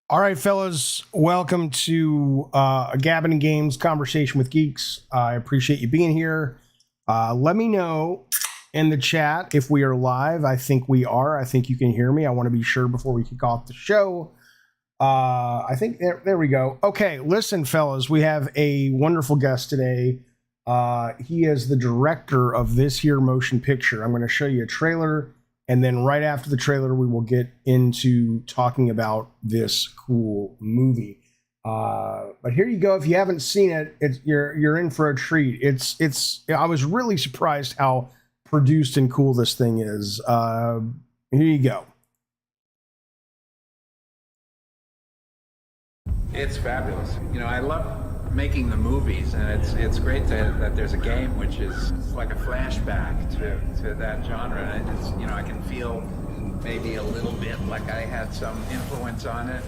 All right, fellas, welcome to a Gabbin' and Games conversation with geeks. I appreciate you being here. Let me know in the chat if we are live. I think we are. I think you can hear me. I want to be sure before we kick off the show. I think there we go. Okay, listen, fellas, we have a wonderful guest today. He is the director of this here motion picture. I'm going to show you a trailer. And then right after the trailer, we will get into talking about this cool movie. But here you go. If you haven't seen it, you're in for a treat. I was really surprised how produced and cool this thing is. Here you go. It's fabulous. You know, I love making the movies, and it's great that there's a game which is like a flashback to that genre. And it's, you know, I can feel maybe a little bit like I had some influence on it.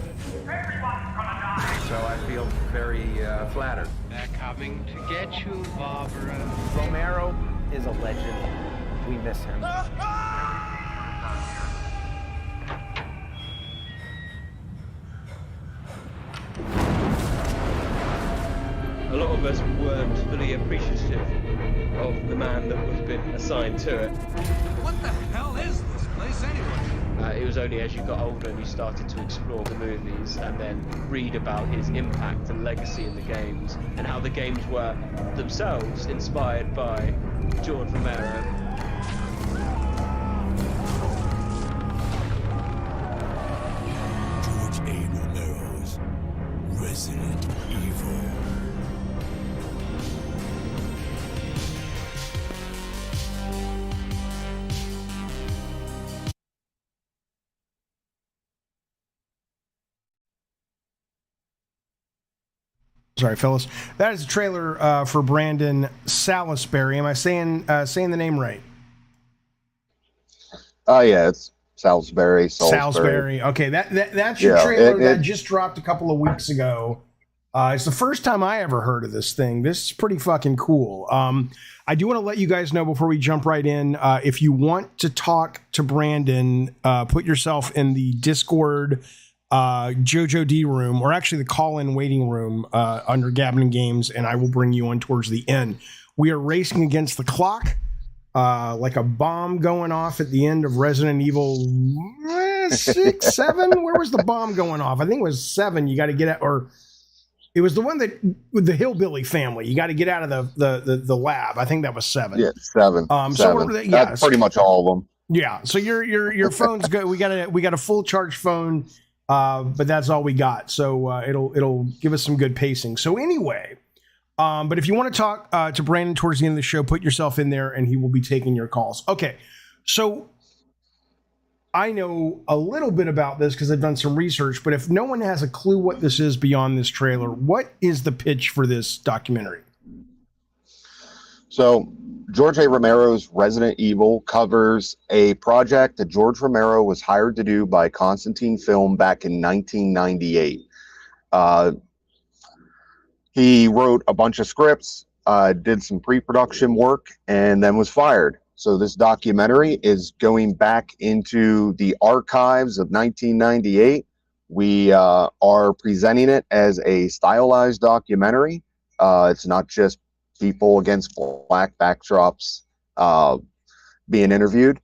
Everyone's gonna die. So I feel very flattered. They're coming to get you, Barbara. Romero is a legend. We miss him. A lot of us weren't fully appreciative of the man that was been assigned to it. What the hell is this place anyway? It was only as you got older and you started to explore the movies and then read about his impact and legacy in the games and how the games were themselves inspired by George Romero. George A. Romero's Resident Evil. Sorry, fellas. That is a trailer for Brandon Salisbury. Am I saying the name right? Yeah, it's Salisbury. Salisbury. Okay, that's your trailer that just dropped a couple of weeks ago. It's the first time I ever heard of this thing. This is pretty fucking cool. I do want to let you guys know before we jump right in, if you want to talk to Brandon, put yourself in the Discord Jojo D room, or actually the call-in waiting room under Gabbin' and Games, and I will bring you on towards the end. We are racing against the clock, like a bomb going off at the end of Resident Evil 6, 7. Where was the bomb going off? I think it was 7. You got to get out, or it was the one that with the hillbilly family. You got to get out of the lab. I think that was 7. Yeah, 7. So that's pretty much all of them. Yeah. So your phone's good. We got a full charge phone. But that's all we got. So it'll give us some good pacing. So anyway, but if you want to talk to Brandon towards the end of the show, put yourself in there and he will be taking your calls. Okay. So I know a little bit about this because I've done some research, but if no one has a clue what this is beyond this trailer, what is the pitch for this documentary? So George A. Romero's Resident Evil covers a project that George Romero was hired to do by Constantine Film back in 1998. He wrote a bunch of scripts, did some pre-production work, and then was fired. So this documentary is going back into the archives of 1998. We are presenting it as a stylized documentary. It's not just people against black backdrops being interviewed,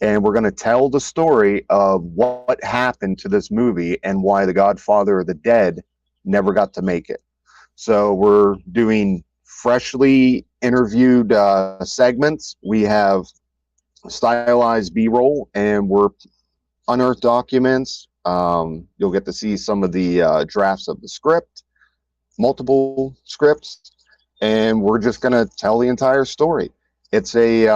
and we're going to tell the story of what happened to this movie and why The Godfather of the Dead never got to make it. So we're doing freshly interviewed segments. We have stylized B-roll, and we're unearthed documents. You'll get to see some of the drafts of the script, multiple scripts, and we're just going to tell the entire story. It's a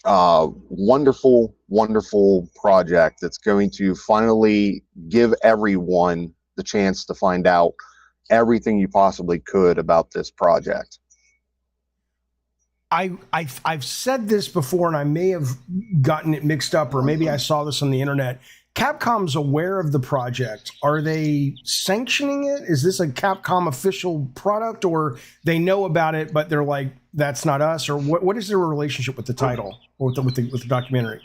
wonderful, wonderful project that's going to finally give everyone the chance to find out everything you possibly could about this project. I've said this before, and I may have gotten it mixed up, or maybe I saw this on the internet. Capcom's aware of the project. Are they sanctioning it? Is this a Capcom official product, or they know about it, but they're like, that's not us? Or what is their relationship with the title or with the documentary?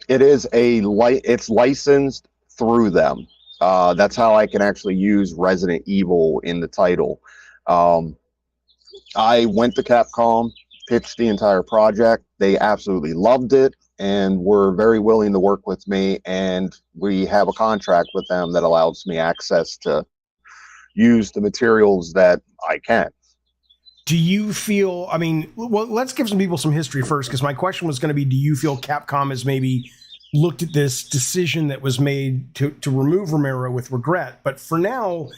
It is it's licensed through them. That's how I can actually use Resident Evil in the title. I went to Capcom, pitched the entire project. They absolutely loved it and were very willing to work with me. And we have a contract with them that allows me access to use the materials that I can. Do you feel, I mean, well, let's give some people some history first, because my question was going to be, do you feel Capcom has maybe looked at this decision that was made to remove Romero with regret? But for now,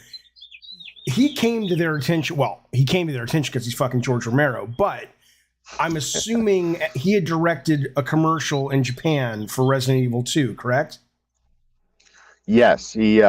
he came to their attention. Well, he came to their attention because he's fucking George Romero, but I'm assuming he had directed a commercial in Japan for Resident Evil 2, correct? Yes, he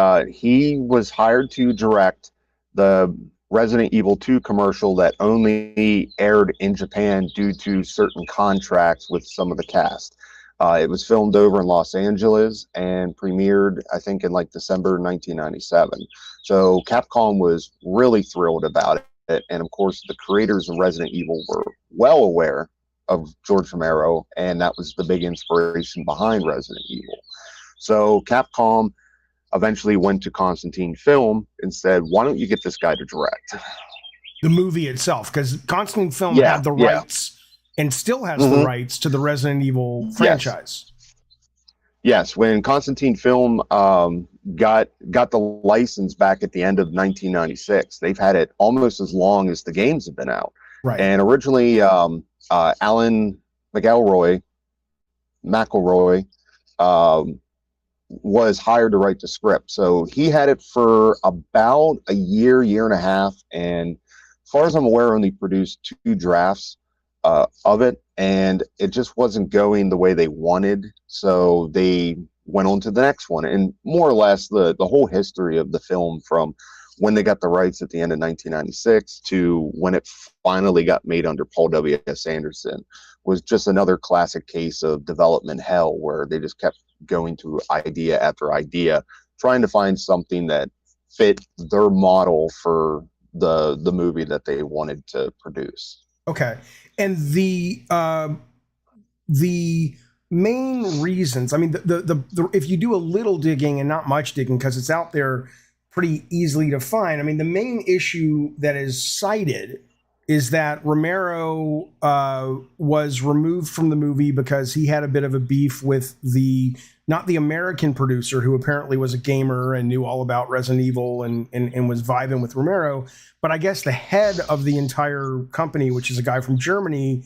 was hired to direct the Resident Evil 2 commercial that only aired in Japan due to certain contracts with some of the cast. It was filmed over in Los Angeles and premiered, I think, in like December 1997. So Capcom was really thrilled about it. And of course, the creators of Resident Evil were well aware of George Romero, and that was the big inspiration behind Resident Evil. So Capcom eventually went to Constantine Film and said, why don't you get this guy to direct the movie itself? Because Constantine Film had the rights and still has the rights to the Resident Evil franchise. Yes, when Constantine Film got the license back at the end of 1996, they've had it almost as long as the games have been out. Right. And originally, Alan McElroy was hired to write the script. So he had it for about a year and a half. And as far as I'm aware, only produced 2 drafts of it. And it just wasn't going the way they wanted. So they went on to the next one. And more or less the whole history of the film from when they got the rights at the end of 1996 to when it finally got made under Paul W.S. Anderson was just another classic case of development hell, where they just kept going to idea after idea, trying to find something that fit their model for the movie that they wanted to produce. Okay. And the main reasons, I mean, the if you do a little digging and not much digging, because it's out there pretty easily to find, I mean, the main issue that is cited is that Romero was removed from the movie because he had a bit of a beef with not the American producer, who apparently was a gamer and knew all about Resident Evil and was vibing with Romero, but I guess the head of the entire company, which is a guy from Germany,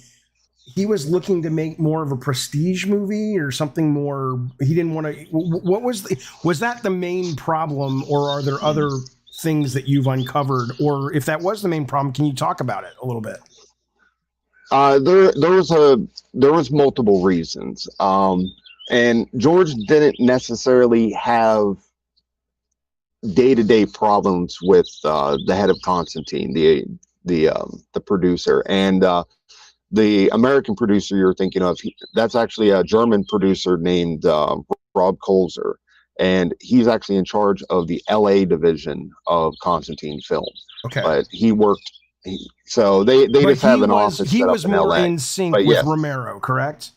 he was looking to make more of a prestige movie or something more. He didn't want to. What was that the main problem, or are there other things that you've uncovered? Or if that was the main problem, can you talk about it a little bit? There was multiple reasons, and George didn't necessarily have day-to-day problems with the head of Constantine, the producer, and the American producer you're thinking of. That's actually a German producer named Rob Kolzer. And he's actually in charge of the LA division of Constantine Film. Okay. But he worked, so they just have an office set up in LA. He was more in sync with Romero, correct?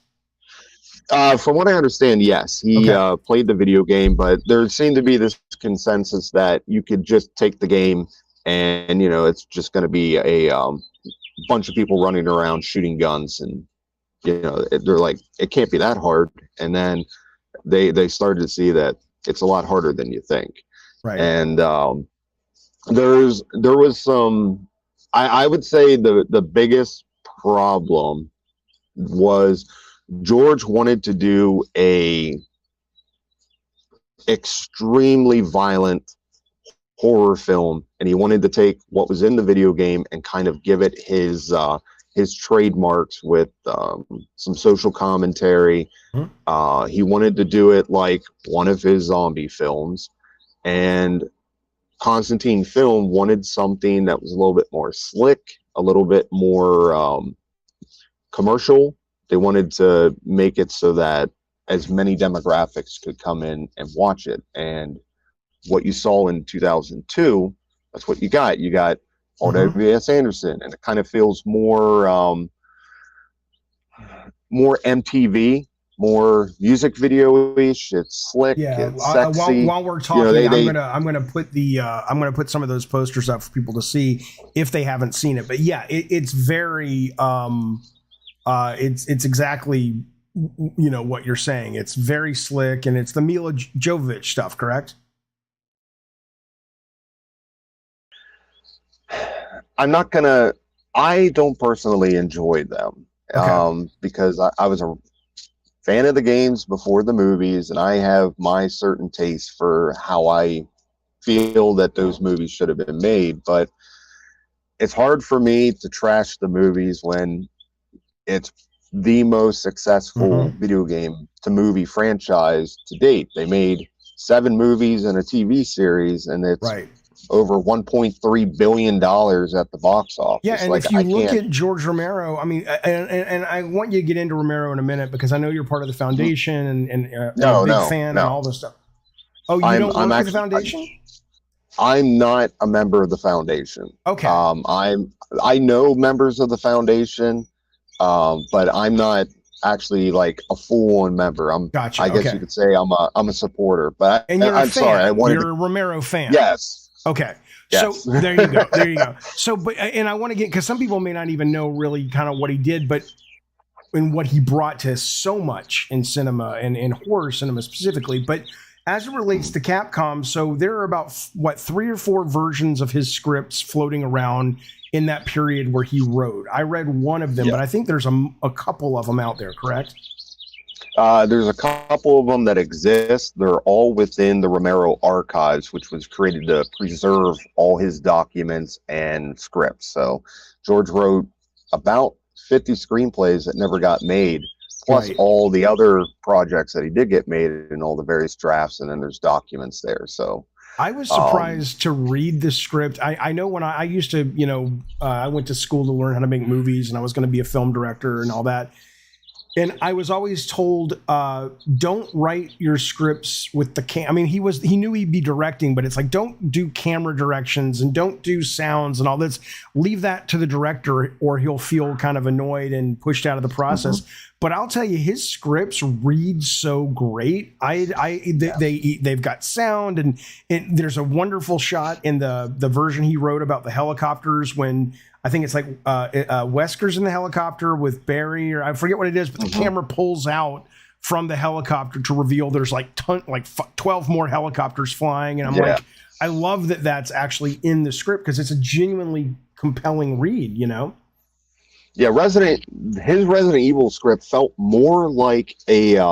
From what I understand, yes. He played the video game, but there seemed to be this consensus that you could just take the game and, it's just going to be a bunch of people running around shooting guns. And, they're like, it can't be that hard. And then they started to see that it's a lot harder than you think. Right. And there was some, I would say the biggest problem was George wanted to do a extremely violent horror film, and he wanted to take what was in the video game and kind of give it his trademarks with some social commentary. He wanted to do it like one of his zombie films, and Constantine Film wanted something that was a little bit more slick, a little bit more commercial. They wanted to make it so that as many demographics could come in and watch it. And what you saw in 2002, that's what you got. You got Paul W.S. Anderson, and it kind of feels more MTV more music video-ish. It's slick. Yeah. It's sexy. While we're talking, they I'm gonna put the I'm gonna put some of those posters up for people to see if they haven't seen it. But yeah, it's very it's exactly what you're saying. It's very slick, and it's the Mila Jovovich stuff, correct? I don't personally enjoy them. Okay. Because I was a fan of the games before the movies, and I have my certain taste for how I feel that those movies should have been made. But it's hard for me to trash the movies when it's the most successful video game to movie franchise to date. They made 7 movies and a TV series, and it's over $1.3 billion at the box office. Yeah, and if you look at George Romero, I mean, and I want you to get into Romero in a minute because I know you're part of the foundation and a big fan and all this stuff. Oh, you don't work with the foundation? I'm not a member of the foundation. Okay. I know members of the foundation, but I'm not actually like a full-on member. Gotcha. I guess you could say I'm a supporter. But and you're I'm sorry, you're a Romero fan. Yes. Okay. Yes. So there you go. There you go. So, but, and I want to get, because some people may not even know really kind of what he did, but and what he brought to so much in cinema and in horror cinema specifically. But as it relates to Capcom, so there are about 3 or 4 versions of his scripts floating around in that period where he wrote. I read one of them, but I think there's a couple of them out there, correct? There's a couple of them that exist. They're all within the Romero archives, which was created to preserve all his documents and scripts. So George wrote about 50 screenplays that never got made, plus all the other projects that he did get made and all the various drafts, and then there's documents there. So I was surprised to read the script. I know when I used to, I went to school to learn how to make movies, and I was going to be a film director and all that. And I was always told, don't write your scripts with the I mean, he knew he'd be directing, but it's like, don't do camera directions and don't do sounds and all this. Leave that to the director, or he'll feel kind of annoyed and pushed out of the process. But I'll tell you, his scripts read so great. They've got sound, and there's a wonderful shot in the version he wrote about the helicopters when I think it's like Wesker's in the helicopter with Barry, or I forget what it is, but the camera pulls out from the helicopter to reveal there's like 12 more helicopters flying. And I'm like, I love that that's actually in the script because it's a genuinely compelling read, Yeah, his Resident Evil script felt more like it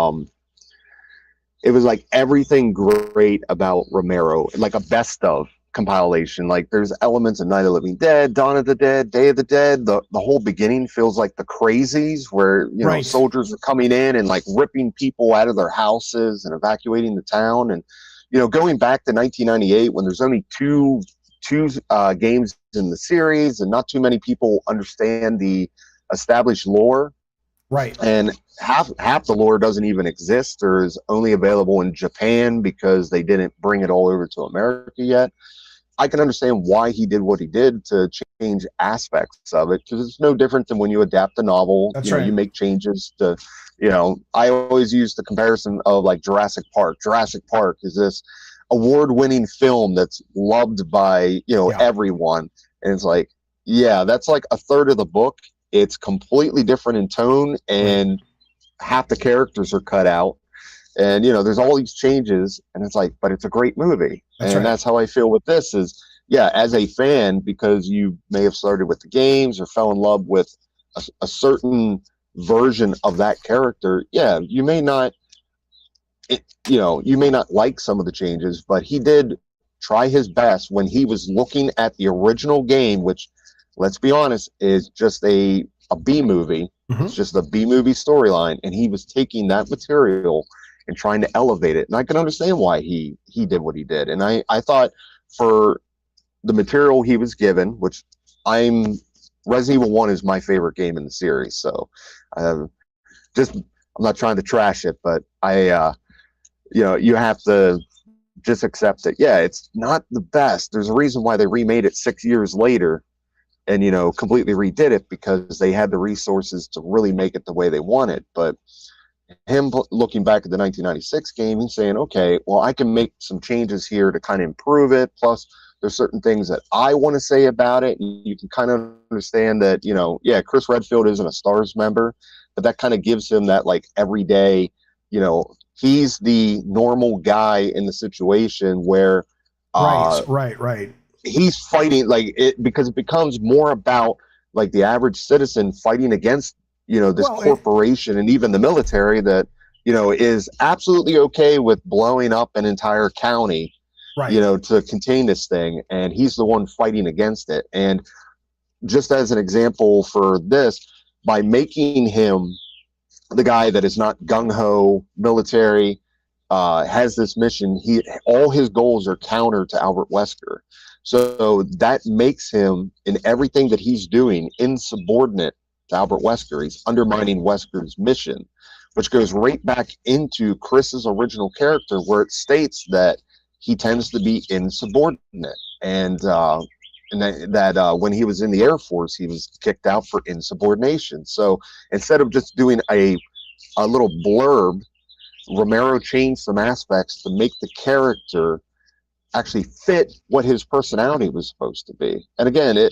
was like everything great about Romero, like a best of compilation. Like there's elements of Night of the Living Dead, Dawn of the Dead, Day of the Dead. The whole beginning feels like the Crazies, where soldiers are coming in and like ripping people out of their houses and evacuating the town. And going back to 1998 when there's only two games in the series and not too many people understand the established lore. Right. And half the lore doesn't even exist or is only available in Japan because they didn't bring it all over to America yet. I can understand why he did what he did to change aspects of it, because it's no different than when you adapt a novel. That's right. You make changes to, I always use the comparison of like Jurassic Park. Jurassic Park is this award-winning film that's loved by, everyone. And it's like, that's like a third of the book. It's completely different in tone, and half the characters are cut out. And, there's all these changes, and it's like, but it's a great movie. That's how I feel with this is, as a fan, because you may have started with the games or fell in love with a certain version of that character. You may not, you may not like some of the changes, but he did try his best when he was looking at the original game, which, let's be honest, is just a B movie. It's just a B movie storyline. And he was taking that material and trying to elevate it. And I can understand why he did what he did. And I thought for the material he was given, which Resident Evil 1 is my favorite game in the series. So I'm not trying to trash it, but you have to just accept that, it's not the best. There's a reason why they remade it 6 years later and, completely redid it, because they had the resources to really make it the way they wanted. But him looking back at the 1996 game and saying, okay, well, I can make some changes here to kind of improve it. Plus, there's certain things that I want to say about it. You can kind of understand that, Chris Redfield isn't a STARS member, but that kind of gives him that like everyday, he's the normal guy in the situation where right. He's fighting like it, because it becomes more about like the average citizen fighting against this corporation and even the military that is absolutely okay with blowing up an entire county, to contain this thing, and he's the one fighting against it. And just as an example for this, by making him the guy that is not gung-ho military, has this mission, all his goals are counter to Albert Wesker. So that makes him, in everything that he's doing, insubordinate to Albert Wesker. He's undermining Wesker's mission, which goes right back into Chris's original character, where it states that he tends to be insubordinate, and that when he was in the Air Force, he was kicked out for insubordination. So instead of just doing a little blurb, Romero changed some aspects to make the character actually fit what his personality was supposed to be. And again, a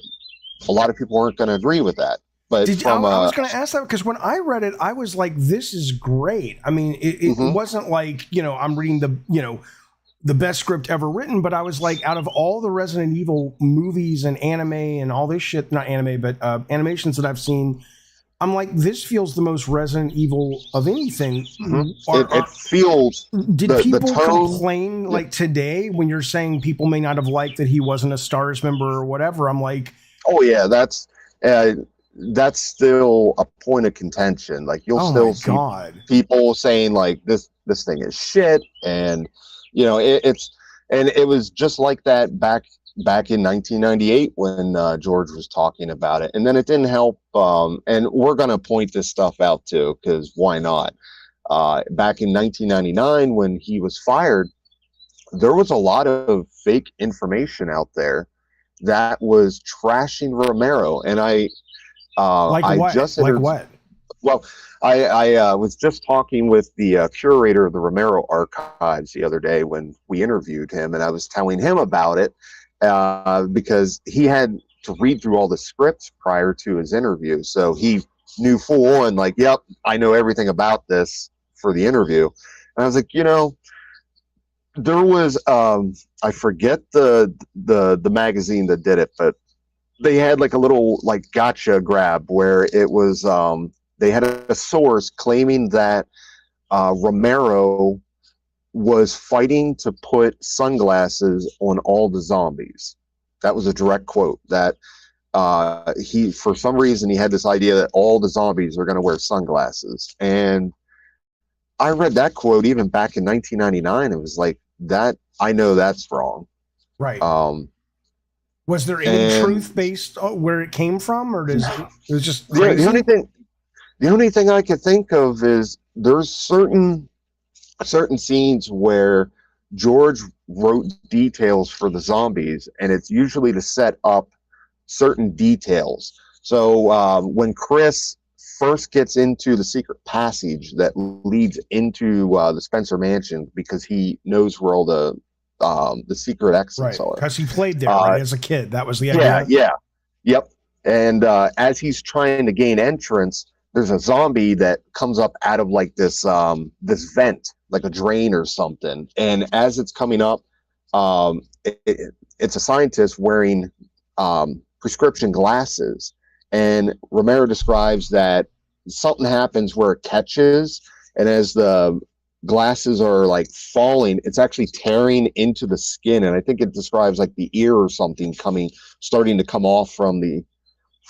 lot of people weren't going to agree with that. But I was going to ask that because when I read it, I was like, "This is great." I mean, it wasn't like I'm reading the best script ever written, but I was like, out of all the Resident Evil movies and anime and all this shit, not anime, but animations that I've seen, I'm like, this feels the most Resident Evil of anything. It feels. Did people complain like today when you're saying people may not have liked that he wasn't a STARS member or whatever? I'm like, oh yeah, that's still a point of contention. Like you'll still see people saying like this thing is shit, and it was just like that back in 1998 when George was talking about it, and then it didn't help. And we're gonna point this stuff out too, because why not? Back in 1999 when he was fired, there was a lot of fake information out there that was trashing Romero, and what? Well, I was just talking with the curator of the Romero archives the other day when we interviewed him, and I was telling him about it because he had to read through all the scripts prior to his interview. So he knew full on, like, yep, I know everything about this for the interview. And I was like, there was, I forget the magazine that did it, but they had like a little like gotcha grab where it was, they had a source claiming that Romero was fighting to put sunglasses on all the zombies. That was a direct quote, that he, for some reason, he had this idea that all the zombies are going to wear sunglasses. And I read that quote even back in 1999. It was like, that, I know that's wrong. Right. Was there any truth based where it came from, or it was just crazy? The only thing I could think of is there's certain scenes where George wrote details for the zombies, and it's usually to set up certain details. So when Chris first gets into the secret passage that leads into the Spencer Mansion, because he knows where all the secret exits are. Because he played there as a kid. That was the idea. Yep. And as he's trying to gain entrance, there's a zombie that comes up out of like this vent, like a drain or something. And as it's coming up, it's a scientist wearing prescription glasses. And Romero describes that something happens where it catches, and as the glasses are like falling, it's actually tearing into the skin. And I think it describes like the ear or something starting to come off from the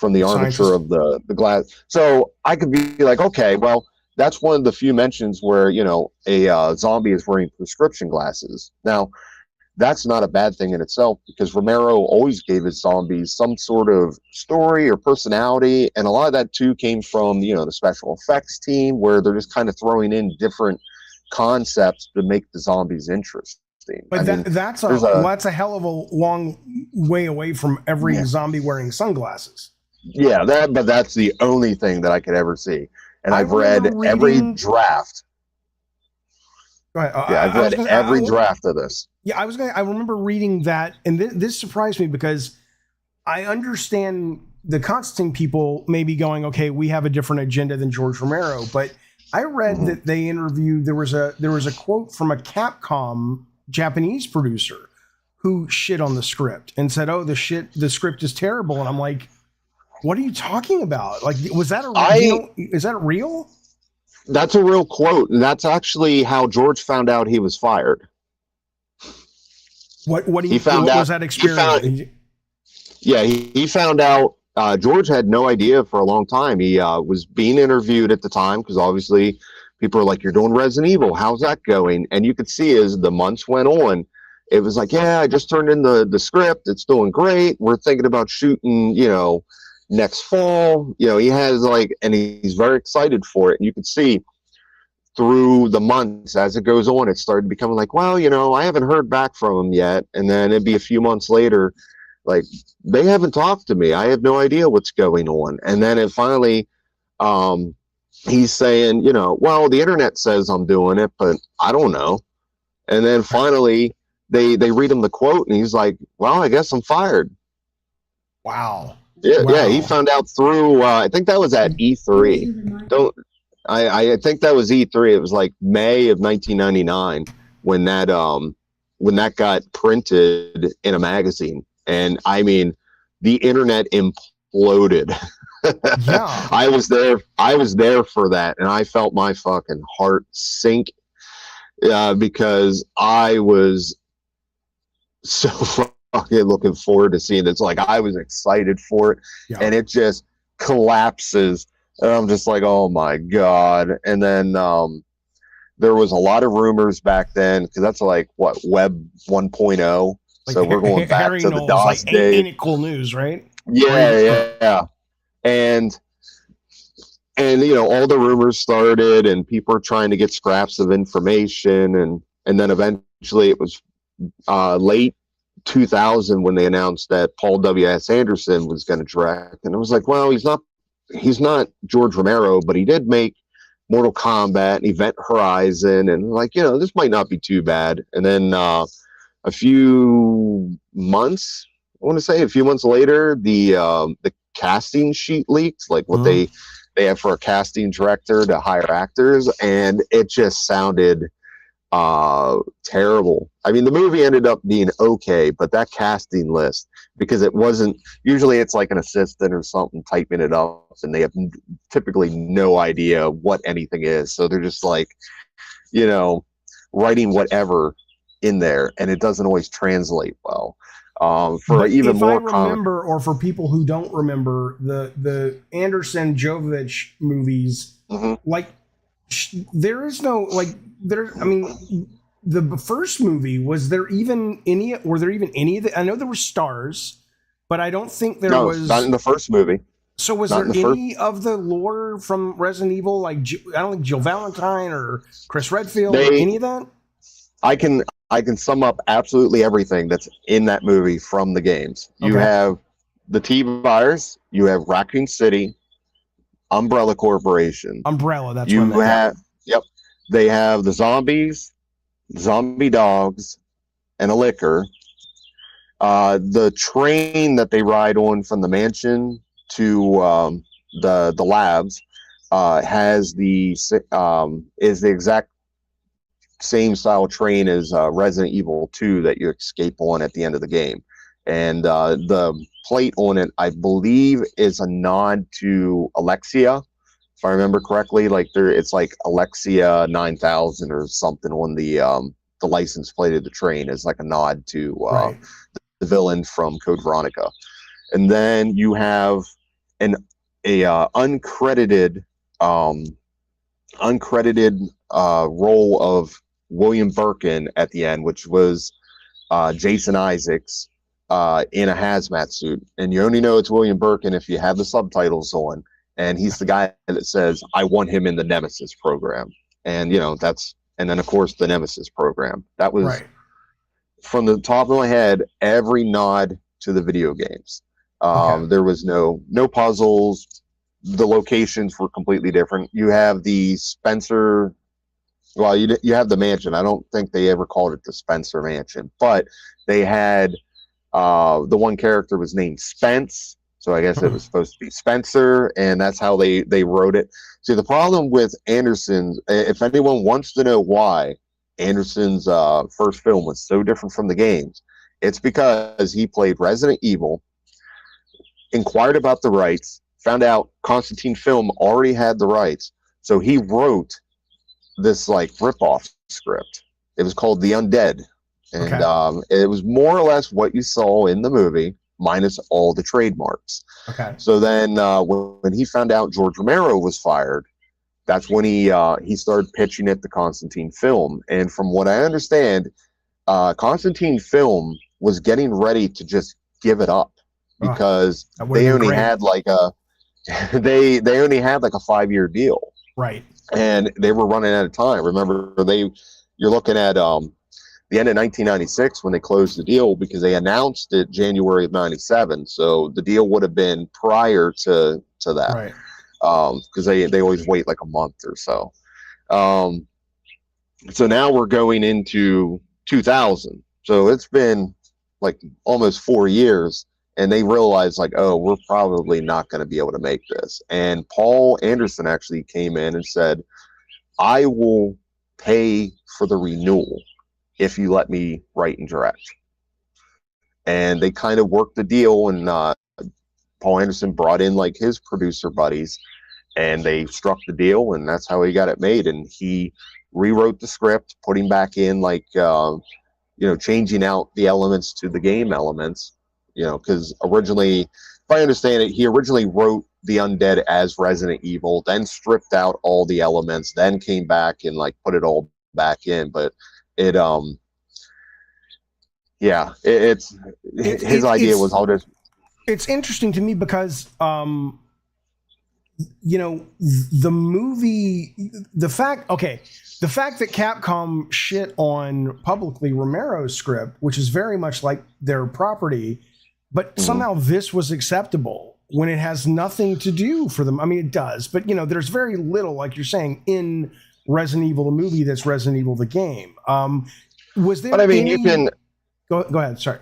armature of the glass. So I could be like, okay, well, that's one of the few mentions where, a zombie is wearing prescription glasses. Now, that's not a bad thing in itself, because Romero always gave his zombies some sort of story or personality. And a lot of that too came from, the special effects team, where they're just kind of throwing in different concepts to make the zombies interesting. But that's a hell of a long way away from every zombie wearing sunglasses. Yeah, but that's the only thing that I could ever see. and I I've read remember every reading- draft. Go ahead. Yeah, I've read every draft of this. Yeah, I remember reading that, and this surprised me because I understand the Constantine people may be going, okay, we have a different agenda than George Romero, but I read that they interviewed. There was a quote from a Capcom Japanese producer who shit on the script and said, "Oh, the script is terrible," and I'm like, "What are you talking about? Like, was that is that real?" That's a real quote, and that's actually how George found out he was fired. What he found what out, was that experiment? He found out. George had no idea for a long time. He was being interviewed at the time because obviously people are like, "You're doing Resident Evil. How's that going?" And you could see as the months went on, it was like, "Yeah, I just turned in the script. It's doing great. We're thinking about shooting, next fall." He has and he's very excited for it. And you could see through the months as it goes on, it started becoming like, "Well, I haven't heard back from him yet." And then it'd be a few months later, like, "They haven't talked to me. I have no idea what's going on." And then it finally, he's saying, "Well, the internet says I'm doing it, but I don't know." And then finally, they read him the quote, and he's like, "Well, I guess I'm fired." Wow. Yeah, Wow. yeah. He found out through. I think that was at E3. I think that was E3. It was like May of 1999 when that got printed in a magazine, and I mean, the internet imploded. Yeah. I was there for that, and I felt my fucking heart sink because I was so fucking looking forward to seeing this. Like, I was excited for it, and it just collapses, and I'm just like, "Oh my god!" And then there was a lot of rumors back then because that's like what, Web 1.0. So we're going back Harry to the Knowles, DOS days. Ain't it cool news, right? Yeah. And all the rumors started, and people were trying to get scraps of information, and then eventually it was late 2000 when they announced that Paul W.S. Anderson was going to direct, and it was like, well, he's not George Romero, but he did make Mortal Kombat and Event Horizon, and this might not be too bad. And then a few months later, the casting sheet leaked, like what they have for a casting director to hire actors, and it just sounded terrible. I mean, the movie ended up being okay, but that casting list, because it wasn't, usually it's like an assistant or something typing it up, and they have typically no idea what anything is, so they're just like, writing whatever in there, and it doesn't always translate well. For even more, if I remember, or for people who don't remember, the Anderson Jovovich movies, there is no I mean, the first movie, were there even any of the, I know there were stars, but I don't think there was. Not in the first movie. So was there any of the lore from Resident Evil, like, I don't think Jill Valentine or Chris Redfield or any of that? I can sum up absolutely everything that's in that movie from the games. You have the T-Virus, you have Raccoon City, Umbrella Corporation. Umbrella, that's you what they have. Yep, they have the zombies, zombie dogs, and a liquor. The train that they ride on from the mansion to the labs is the exact same style train as Resident Evil 2 that you escape on at the end of the game. And the plate on it, I believe, is a nod to Alexia, if I remember correctly. Like, it's like Alexia 9000 or something on the license plate of the train, is like a nod to the villain from Code Veronica. And then you have a uncredited role of William Birkin at the end, which was Jason Isaacs in a hazmat suit, and you only know it's William Birkin if you have the subtitles on, and he's the guy that says, "I want him in the Nemesis program," and and then of course the Nemesis program. That was from the top of my head, every nod to the video games. There was no puzzles, the locations were completely different. You have the Spencer. Well, you have the mansion. I don't think they ever called it the Spencer Mansion, but they had the one character was named Spence, so I guess it was supposed to be Spencer, and that's how they wrote it. See, the problem with Anderson's, if anyone wants to know why Anderson's first film was so different from the games, it's because he played Resident Evil, inquired about the rights, found out Constantine Film already had the rights, so he wrote this like rip-off script. It was called The Undead, and it was more or less what you saw in the movie, minus all the trademarks. Okay. So then when he found out George Romero was fired, that's when he started pitching it to Constantine Film. And from what I understand, Constantine Film was getting ready to just give it up because they only had like a they only had like a 5-year deal. Right. And they were running out of time. Remember, you're looking at the end of 1996 when they closed the deal, because they announced it January of 97. So the deal would have been prior to that. Right. Because they always wait like a month or so. So now we're going into 2000. So it's been like almost 4 years, and they realized like, oh, we're probably not going to be able to make this. And Paul Anderson actually came in and said, I will pay for the renewal if you let me write and direct. And they kind of worked the deal, and Paul Anderson brought in like his producer buddies, and they struck the deal, and that's how he got it made. And he rewrote the script, putting back in like changing out the elements to the game elements, because originally, if I understand it, he originally wrote The Undead as Resident Evil, then stripped out all the elements, then came back and like put it all back in. But it his idea was I'll just. It's interesting to me because the movie, the fact that Capcom shit on publicly Romero's script, which is very much like their property, but somehow this was acceptable when it has nothing to do for them. I mean, it does, but there's very little, like you're saying, in Resident Evil the movie that's Resident Evil the game. Was there? But I mean, you can go ahead. Sorry.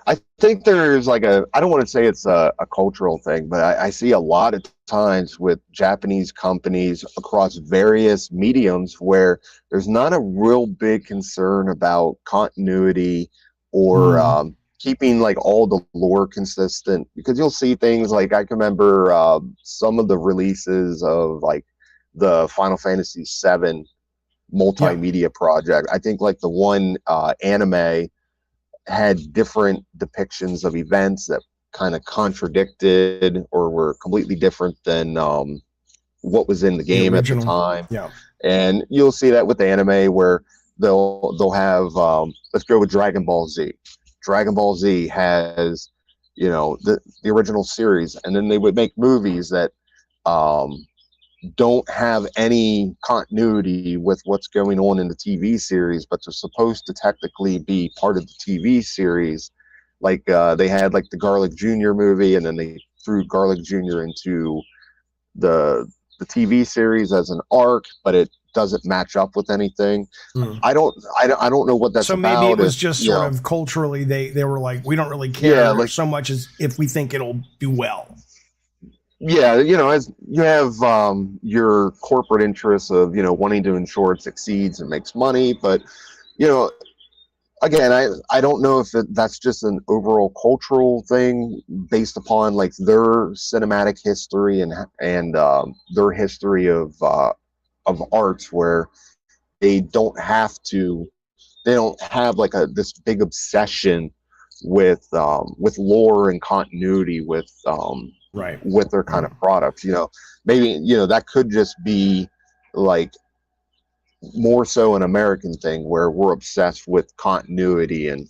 I think there's like I don't want to say it's a cultural thing, but I see a lot of times with Japanese companies across various mediums where there's not a real big concern about continuity or keeping like all the lore consistent, because you'll see things like, I can remember some of the releases of like the Final Fantasy VII multimedia project. I think like the one anime had different depictions of events that kind of contradicted or were completely different than what was in the game at the time. Yeah. And you'll see that with the anime where they'll have let's go with Dragon Ball Z. Dragon Ball Z has the original series, and then they would make movies that don't have any continuity with what's going on in the TV series, but they're supposed to technically be part of the TV series. Like they had like the Garlic Jr. movie, and then they threw Garlic Jr. into the TV series as an arc, but it doesn't match up with anything. I don't know what that's about. So maybe it was just sort of culturally they were like, we don't really care so much as if we think it'll do well. Yeah, as you have your corporate interests of wanting to ensure it succeeds and makes money, but again, I don't know if that's just an overall cultural thing based upon like their cinematic history and their history of arts, where they don't have like this big obsession with lore and continuity with their kind of products. Maybe that could just be like more so an American thing where we're obsessed with continuity and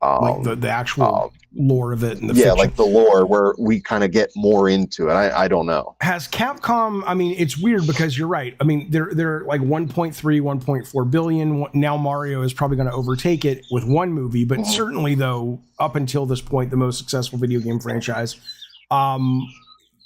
like the actual lore of it and the fiction. Like the lore, where we kind of get more into it. I don't know. Has Capcom, I mean, it's weird because you're right. I mean, they're like 1.3, 1.4 billion. Now Mario is probably going to overtake it with one movie, but certainly though, up until this point, the most successful video game franchise.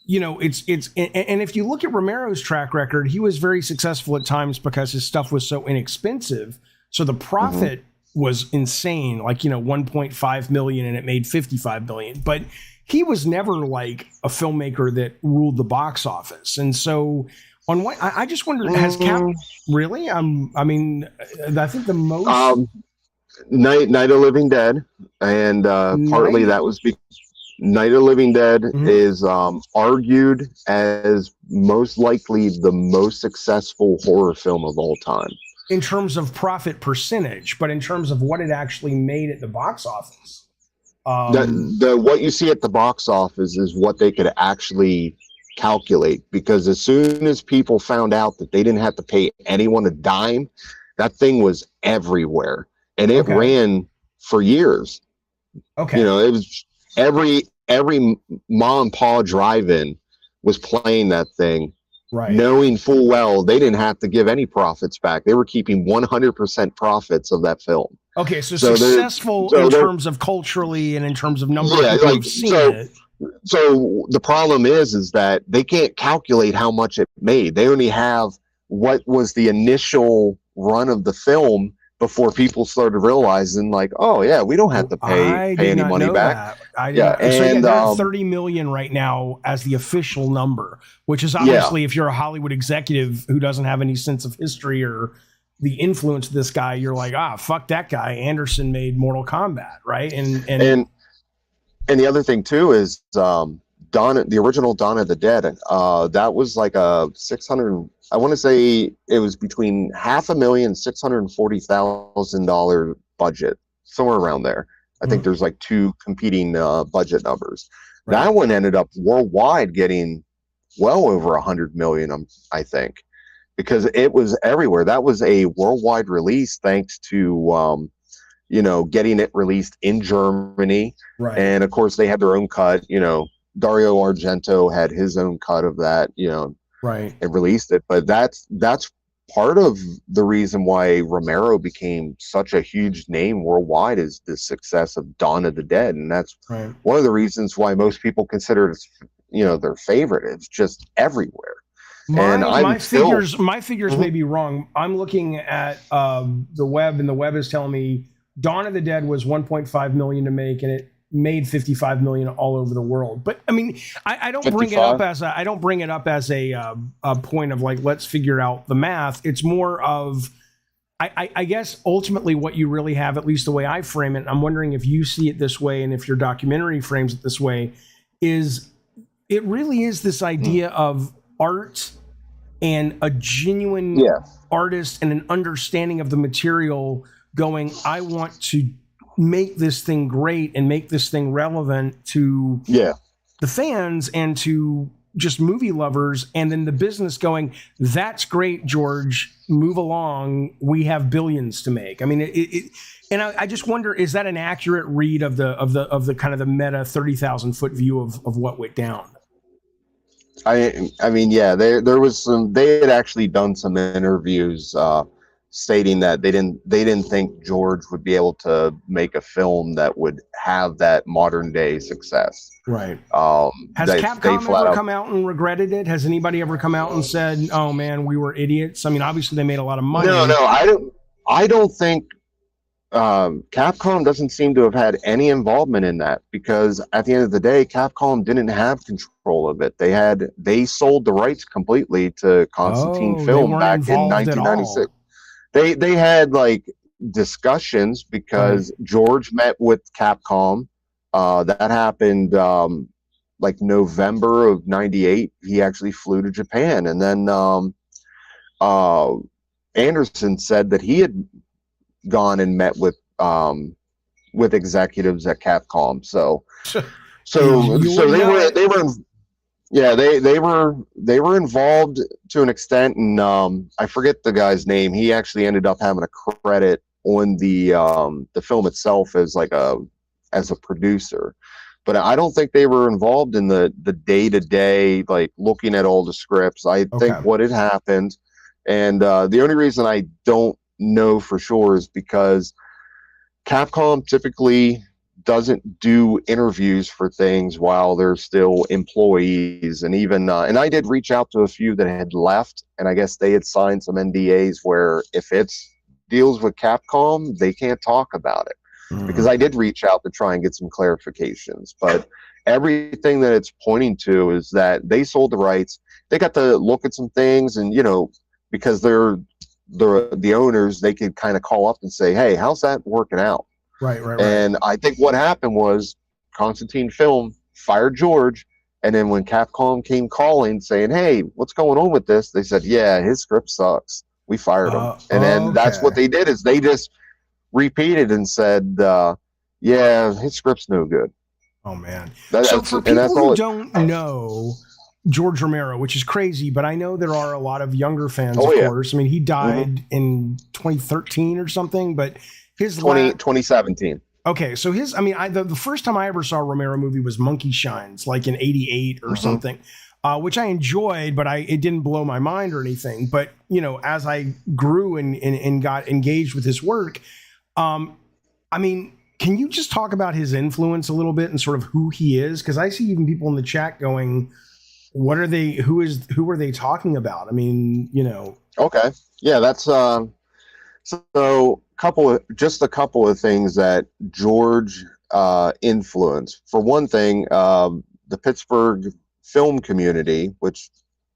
you know, and if you look at Romero's track record, he was very successful at times because his stuff was so inexpensive. So the profit was insane, like, you know, 1.5 million and it made 55 million. But he was never like a filmmaker that ruled the box office. And so on what I just wonder, has Cap really? I mean, I think the most Night of Living Dead, and partly that was because Night of Living Dead is argued as most likely the most successful horror film of all time. In terms of profit percentage, but in terms of what it actually made at the box office. What you see at the box office is what they could actually calculate, because as soon as people found out that they didn't have to pay anyone a dime, that thing was everywhere. And it ran for years. Okay. You know, it was every mom and pa drive-in was playing that thing, knowing full well they didn't have to give any profits back. They were keeping 100% profits of that film. Okay, so successful in terms of culturally and in terms of number of people who've seen it. So the problem is that they can't calculate how much it made. They only have what was the initial run of the film before people started realizing, like, oh yeah, we don't have to pay any money back. They're 30 million right now as the official number, which is obviously, if you're a Hollywood executive who doesn't have any sense of history or the influence of this guy, you're like, fuck that guy. Anderson made Mortal Kombat, right? And the other thing too is the original Dawn of the Dead. That was like a 600. I want to say it was between $500,000 $640,000 budget, somewhere around there. I think there's like two competing budget numbers. Right. That one ended up worldwide getting well over 100 million, I think, because it was everywhere. That was a worldwide release, thanks to getting it released in Germany, and of course they had their own cut. You know, Dario Argento had his own cut of that. You know. And released it, but that's part of the reason why Romero became such a huge name worldwide, is the success of Dawn of the Dead, and that's one of the reasons why most people consider it, their favorite. It's just everywhere. My figures may be wrong. I'm looking at the web, and the web is telling me Dawn of the Dead was 1.5 million to make, and it made 55 million all over the world. But I mean, I don't 55? bring it up as a point of like, let's figure out the math. It's more of, I guess ultimately what you really have, at least the way I frame it, I'm wondering if you see it this way and if your documentary frames it this way, is it really is this idea of art and a genuine artist and an understanding of the material going, I want to make this thing great and make this thing relevant to the fans and to just movie lovers, and then the business going, that's great, George, move along, we have billions to make. I mean, and I just wonder, is that an accurate read of the kind of the meta 30,000 foot view of what went down? I mean, there was they had actually done some interviews stating that they didn't think George would be able to make a film that would have that modern day success. Right. Has Capcom ever come out and regretted it? Has anybody ever come out and said, "Oh man, we were idiots"? I mean, obviously they made a lot of money. No, I don't think Capcom doesn't seem to have had any involvement in that, because at the end of the day, Capcom didn't have control of it. They sold the rights completely to Constantine Film back in 1996. They had like discussions because George met with Capcom. That happened like November of '98. He actually flew to Japan, and then Anderson said that he had gone and met with executives at Capcom. So they were involved to an extent, and I forget the guy's name. He actually ended up having a credit on the film itself as a producer, but I don't think they were involved in the day-to-day, like looking at all the scripts. I think what had happened, and the only reason I don't know for sure is because Capcom typically doesn't do interviews for things while they're still employees. And even and I did reach out to a few that had left, and I guess they had signed some NDAs where if it's deals with Capcom, they can't talk about it. Because I did reach out to try and get some clarifications, but everything that it's pointing to is that they sold the rights. They got to look at some things, and because they're the owners, they could kind of call up and say, "Hey, how's that working out?" Right. And I think what happened was Constantine Film fired George, and then when Capcom came calling saying, "Hey, what's going on with this?" they said, "Yeah, his script sucks. We fired him." And then that's what they did, is they just repeated and said, "Yeah, his script's no good." Oh man! So for people who don't know George Romero, which is crazy, but I know there are a lot of younger fans. Of course, I mean he died in 2013 or something, but his 2017. Okay, so his, I mean, the first time I ever saw a Romero movie was Monkey Shines, like in '88 or something, which I enjoyed, but it didn't blow my mind or anything. But as I grew and got engaged with his work, I mean, can you just talk about his influence a little bit and sort of who he is? Because I see even people in the chat going, "What are they? Who are they talking about?" I mean, Okay, yeah, that's so a couple of things that George influenced. For one thing, the Pittsburgh film community, which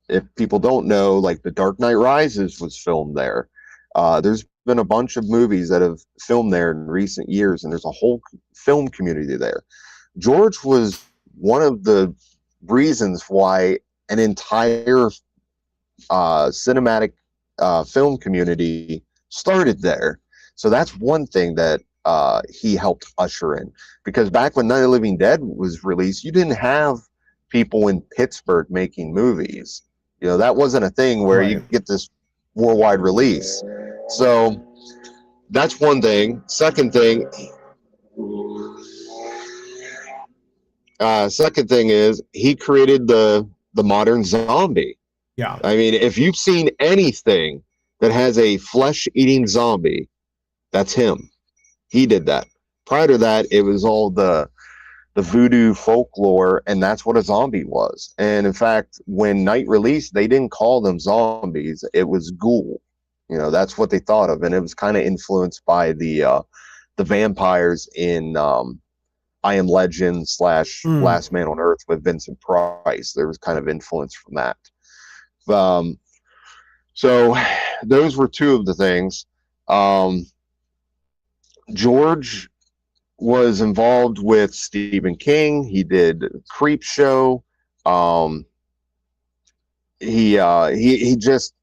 if people don't know, like The Dark Knight Rises was filmed there. There's been a bunch of movies that have filmed there in recent years, and there's a whole film community there. George was one of the reasons why an entire cinematic film community started there. So that's one thing that he helped usher in, because back when Night of the Living Dead was released, you didn't have people in Pittsburgh making movies. That wasn't a thing where you get this worldwide release. So that's one thing. Second thing is he created the modern zombie. Yeah. I mean, if you've seen anything that has a flesh-eating zombie, that's him. He did that. Prior to that, it was all the voodoo folklore, and that's what a zombie was. And in fact, when Night released, they didn't call them zombies. It was ghoul. That's what they thought of, and it was kind of influenced by the vampires in I Am Legend / Last Man on Earth with Vincent Price. There was kind of influence from that. So those were two of the things. George was involved with Stephen King. He did Creep Show. He just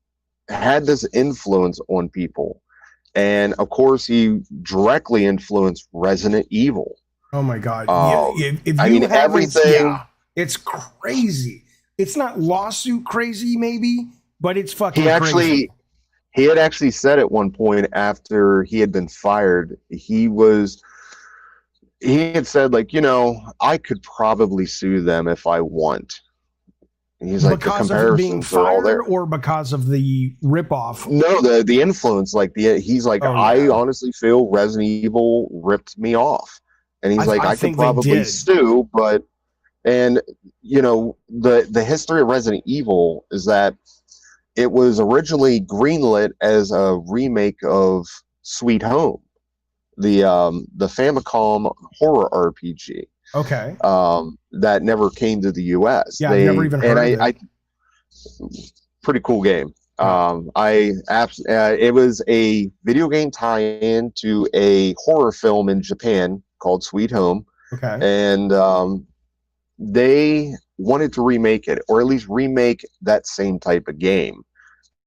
had this influence on people, and of course he directly influenced Resident Evil. Oh my God! Everything. It's crazy. It's not lawsuit crazy, maybe, but it's fucking crazy. He had actually said at one point after he had been fired, he had said, like, I could probably sue them if I want. And he's like, because the of comparisons being fired, are all there. or because of the ripoff? No, the influence, he's like, I honestly feel Resident Evil ripped me off. And he's I could probably sue, but, and the history of Resident Evil is that it was originally greenlit as a remake of Sweet Home, the Famicom horror RPG. Okay. That never came to the U.S. Yeah, I've never even heard of it. Pretty cool game. It was a video game tie-in to a horror film in Japan called Sweet Home. Okay. And they wanted to remake it, or at least remake that same type of game.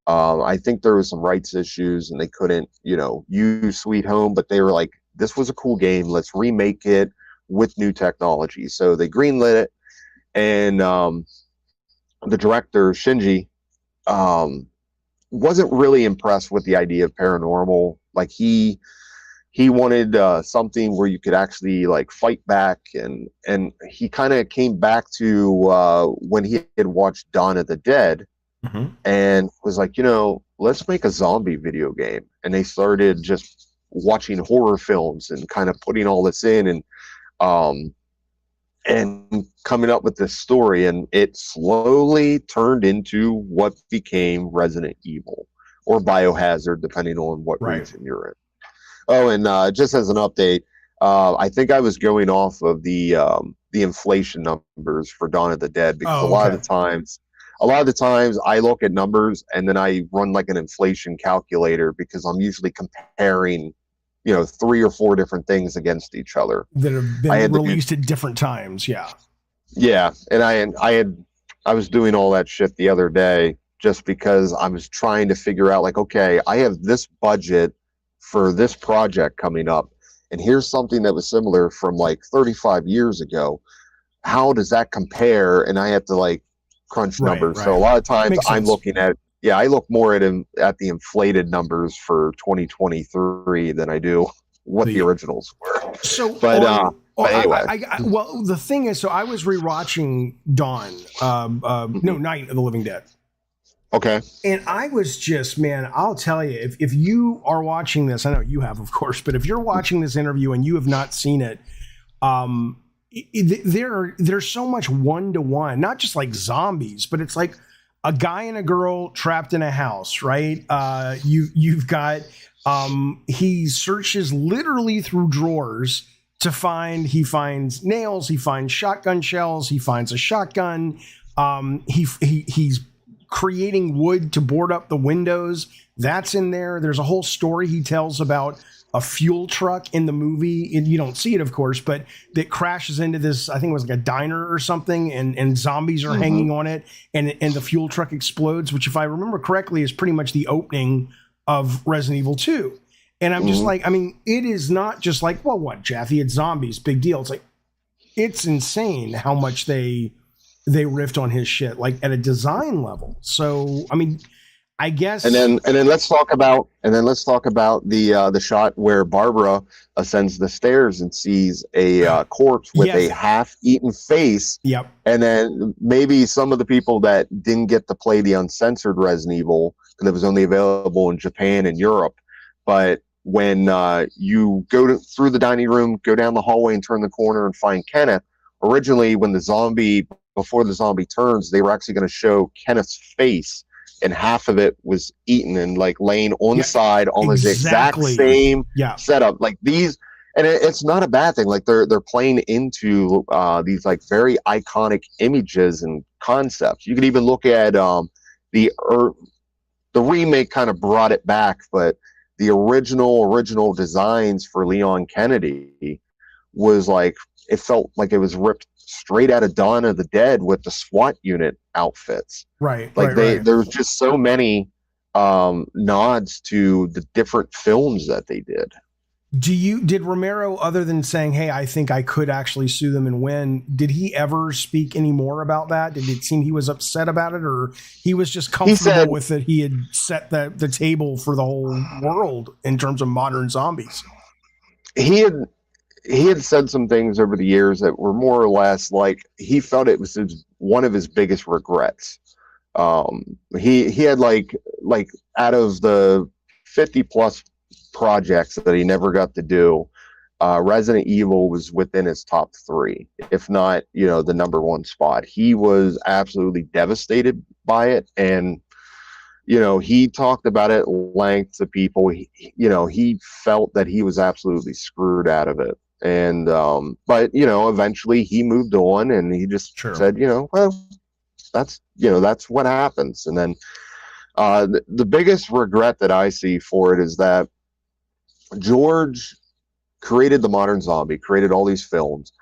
I think there was some rights issues, and they couldn't, use Sweet Home, but they were like, this was a cool game. Let's remake it with new technology. So they greenlit it, and the director, Shinji, wasn't really impressed with the idea of paranormal. Like he wanted something where you could actually like fight back, and he kind of came back to when he had watched Dawn of the Dead, and was like, let's make a zombie video game. And they started just watching horror films and kind of putting all this in. And and coming up with this story, and it slowly turned into what became Resident Evil or Biohazard, depending on what region you're in. Oh, and just as an update, I think I was going off of the inflation numbers for Dawn of the Dead, because a lot of the times I look at numbers and then I run like an inflation calculator, because I'm usually comparing 3 or 4 different things against each other that have been released at different times. Yeah, and I was doing all that shit the other day just because I was trying to figure out, like, okay, I have this budget for this project coming up, and here's something that was similar from like 35 years ago. How does that compare? And I have to like crunch numbers. So a lot of times I'm looking at, I look more at the inflated numbers for 2023 than I do what the originals were. So, but anyway, well, the thing is, so I was rewatching Dawn, Night of the Living Dead. Okay. And I was just, man, I'll tell you, if you are watching this, I know you have, of course, but if you're watching this interview and you have not seen it, there's so much one-to-one, not just like zombies, but it's like a guy and a girl trapped in a house, right? You've got, he searches literally through drawers to he finds nails, he finds shotgun shells, he finds a shotgun. He's creating wood to board up the windows. That's in there. There's a whole story he tells about a fuel truck in the movie, and you don't see it, of course, but that crashes into this, I think it was like a diner or something, and zombies are hanging on it, and the fuel truck explodes, which, if I remember correctly, is pretty much the opening of Resident Evil 2. And I'm just like, I mean, it is not just like, well, what, Jaffe, it's zombies, big deal. It's like, it's insane how much they riffed on his shit, like at a design level. So, I mean, I guess. And then let's talk about the shot where Barbara ascends the stairs and sees a corpse with a half-eaten face. Yep. And then maybe some of the people that didn't get to play the uncensored Resident Evil, because it was only available in Japan and Europe, but when you go through the dining room, go down the hallway and turn the corner and find Kenneth, originally before the zombie turns, they were actually going to show Kenneth's face, and half of it was eaten and like laying on the side on this exact same setup. Like these, and it's not a bad thing. Like they're playing into these like very iconic images and concepts. You could even look at the remake kind of brought it back, but the original designs for Leon Kennedy was like, it felt like it was ripped straight out of Dawn of the Dead with the SWAT unit outfits. Right. Like there's just so many nods to the different films that they did. Did Romero, other than saying, hey, I think I could actually sue them and win, did he ever speak any more about that? Did it seem he was upset about it, or he was just comfortable with it? He had set the table for the whole world in terms of modern zombies. He had said some things over the years that were more or less like he felt it was one of his biggest regrets. He had like out of the 50 plus projects that he never got to do, Resident Evil was within his top 3, if not, the number 1 spot. He was absolutely devastated by it, and he talked about it at length to people. He felt that he was absolutely screwed out of it. And but eventually he moved on, and he just said, well, that's what happens. And then the biggest regret that I see for it is that George created the modern zombie, created all these films,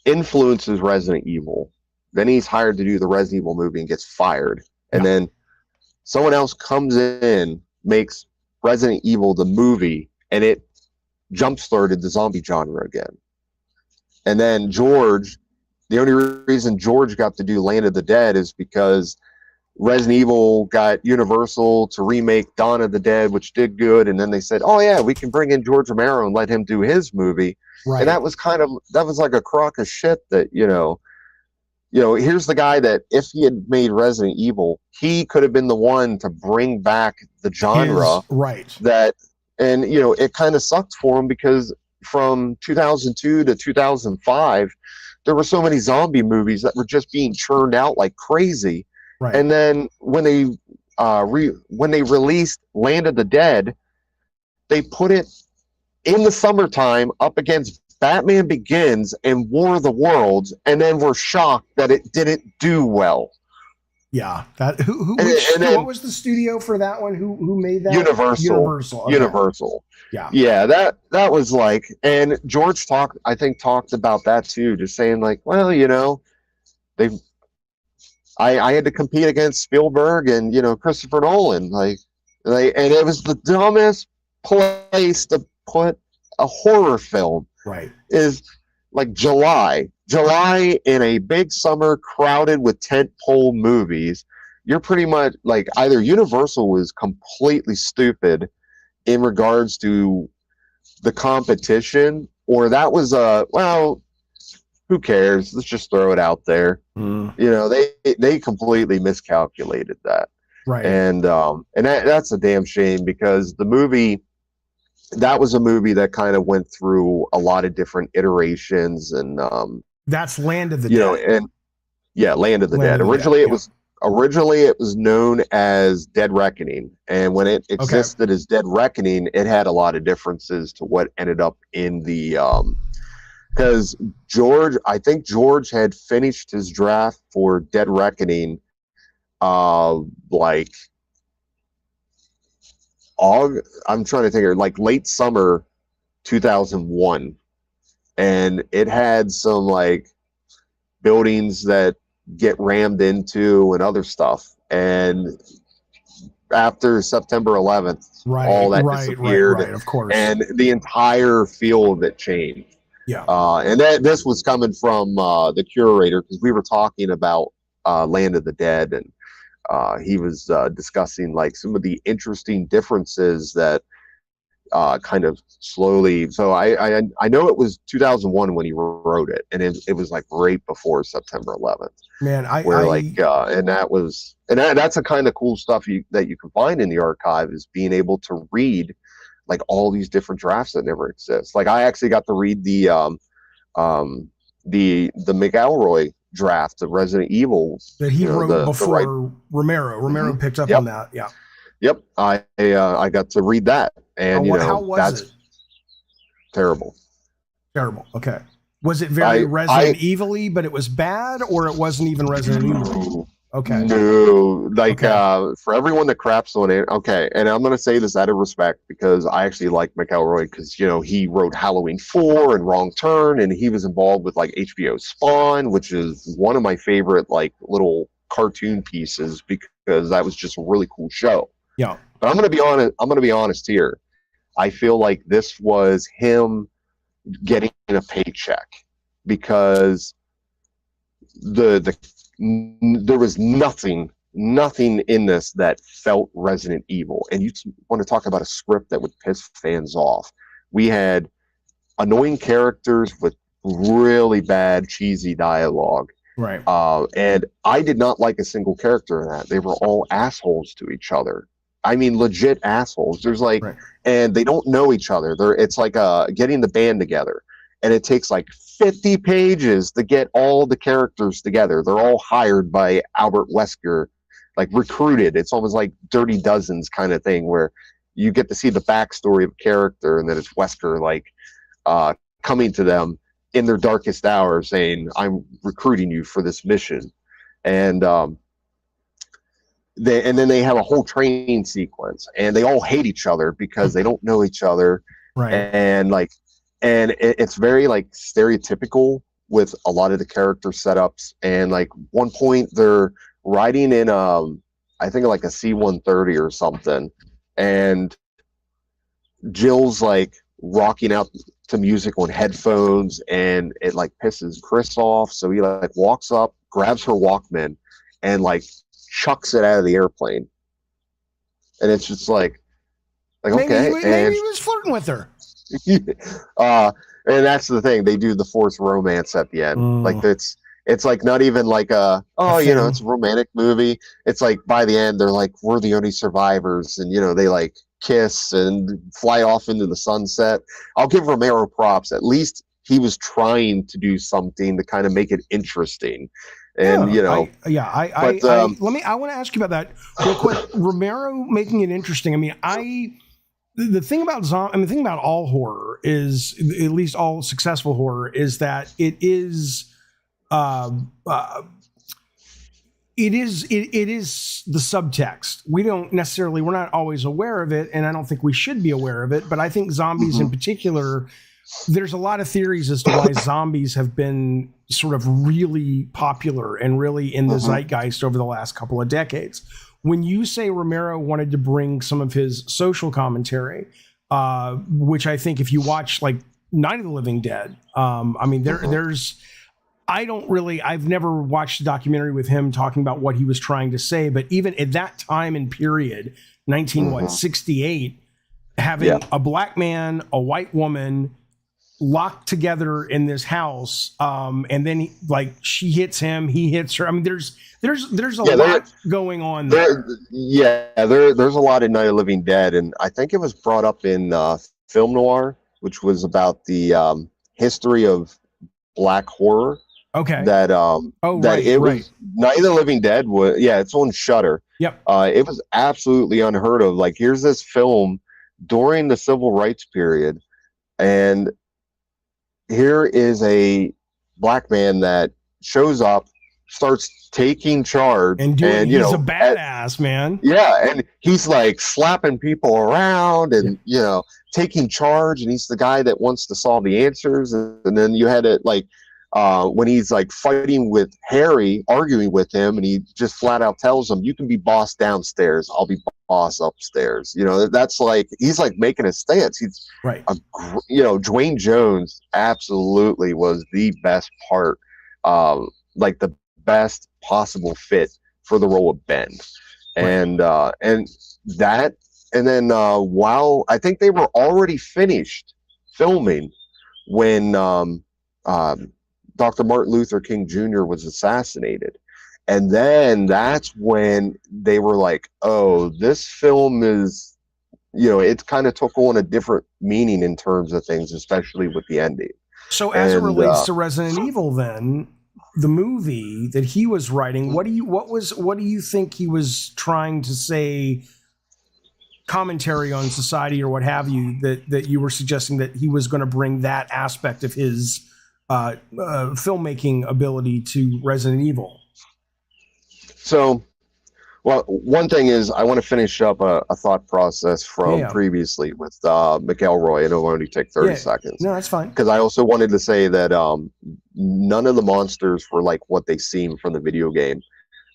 influences Resident Evil. Then he's hired to do the Resident Evil movie and gets fired. And then someone else comes in, makes Resident Evil the movie, and it jump-started the zombie genre again. And then George, the only reason George got to do Land of the Dead is because Resident Evil got Universal to remake Dawn of the Dead, which did good, and then they said, oh yeah, we can bring in George Romero and let him do his movie. Right. And that was like a crock of shit that, here's the guy that if he had made Resident Evil, he could have been the one to bring back the genre. Right. That, and it kind of sucked for him because from 2002 to 2005, there were so many zombie movies that were just being churned out like crazy. Right. And then when they released Land of the Dead, they put it in the summertime up against Batman Begins and War of the Worlds, and then were shocked that it didn't do well. Yeah, that what was the studio for that one? Who made that? Universal. Okay. Universal. Yeah. Yeah, that was like, and George talked about that too, just saying like, well, I had to compete against Spielberg and Christopher Nolan, and it was the dumbest place to put a horror film. Right. Is like July in a big summer crowded with tentpole movies. You're pretty much like, either Universal was completely stupid in regards to the competition, or that was well, who cares? Let's just throw it out there. They completely miscalculated that. Right. And that's a damn shame, because that was a movie that kind of went through a lot of different iterations, and that's Land of the Dead. Land of the Dead. Originally it was known as Dead Reckoning, and when it existed as Dead Reckoning, it had a lot of differences to what ended up in the because I think George had finished his draft for Dead Reckoning like I'm trying to think of like late summer 2001, and it had some like buildings that get rammed into and other stuff, and after September 11th, all that disappeared, of course, and the entire feel of it changed. Yeah. And this was coming from the curator, because we were talking about Land of the Dead, and he was discussing like some of the interesting differences that kind of slowly. So I know it was 2001 when he wrote it, and it was like right before September 11th. Man, that's a kind of cool stuff that you can find in the archive, is being able to read like all these different drafts that never exist. Like I actually got to read the McElroy draft of Resident Evil that he wrote before Romero. Romero picked up on that. Yeah. Yep. I got to read that, and how was it? Terrible. Terrible. Okay. Was it very Resident Evil-y, but it was bad, or it wasn't even Resident Evil? Okay. No, for everyone that craps on it, okay, and I'm gonna say this out of respect, because I actually like McElroy, because he wrote Halloween 4 and Wrong Turn, and he was involved with like HBO Spawn, which is one of my favorite like little cartoon pieces, because that was just a really cool show. Yeah. But I'm gonna be honest here. I feel like this was him getting a paycheck, because there was nothing in this that felt Resident Evil. And you want to talk about a script that would piss fans off. We had annoying characters with really bad, cheesy dialogue. Right. And I did not like a single character in that. They were all assholes to each other. I mean, legit assholes. There's like, and they don't know each other. It's like getting the band together. And it takes like 50 pages to get all the characters together. They're all hired by Albert Wesker, like recruited. It's almost like Dirty Dozens kind of thing, where you get to see the backstory of a character, and then it's Wesker like coming to them in their darkest hour saying, I'm recruiting you for this mission. And then they have a whole training sequence, and they all hate each other because they don't know each other. Right. And it's very like stereotypical with a lot of the character setups. And like one point they're riding in I think like a C-130 or something, and Jill's like rocking out to music on headphones, and it like pisses Chris off. So he like walks up, grabs her Walkman, and like chucks it out of the airplane. And it's just like okay. Maybe he was flirting with her. And that's the thing, they do the forced romance at the end. Like it's like not even like it's a romantic movie. It's like by the end they're like, we're the only survivors, and they like kiss and fly off into the sunset. I'll give Romero props. At least he was trying to do something to kind of make it interesting. And Yeah, I want to ask you about that real quick. Romero making it interesting. I mean, the thing about the thing about all horror is, at least all successful horror, is that it is it is the subtext. We're not always aware of it, and I don't think we should be aware of it. But I think zombies in particular, there's a lot of theories as to why zombies have been sort of really popular and really in the zeitgeist over the last couple of decades. When you say Romero wanted to bring some of his social commentary, which I think if you watch like Night of the Living Dead, I've never watched a documentary with him talking about what he was trying to say, but even at that time and period, 1968, having a black man, a white woman locked together in this house, and then she hits him, he hits her. I mean, there's a lot going on there. There's a lot in Night of the Living Dead, and I think it was brought up in Film Noir, which was about the history of black horror. Okay. That was Night of the Living Dead was it's on Shudder. Yep. It was absolutely unheard of. Like, here's this film during the civil rights period, and here is a black man that shows up, starts taking charge, and he's a badass, man. Yeah, and he's like slapping people around and taking charge, and he's the guy that wants to solve the answers. And then you had it when he's like fighting with Harry, arguing with him, and he just flat out tells him, "You can be boss downstairs, I'll be boss upstairs." That's like, he's like making a stance. He's right. Dwayne Jones absolutely was the best part, like the best possible fit for the role of Ben. And then while I think they were already finished filming when Dr. Martin Luther King Jr. was assassinated. And then that's when they were like, oh, this film is, it kind of took on a different meaning in terms of things, especially with the ending. So as it relates to Resident Evil, then, the movie that he was writing, what do you think he was trying to say, commentary on society or what have you, that you were suggesting that he was going to bring that aspect of his filmmaking ability to Resident Evil? So, well, one thing is, I want to finish up a thought process from previously with McElroy. I know it only take 30 seconds. No, that's fine. Because I also wanted to say that none of the monsters were like what they seem from the video game.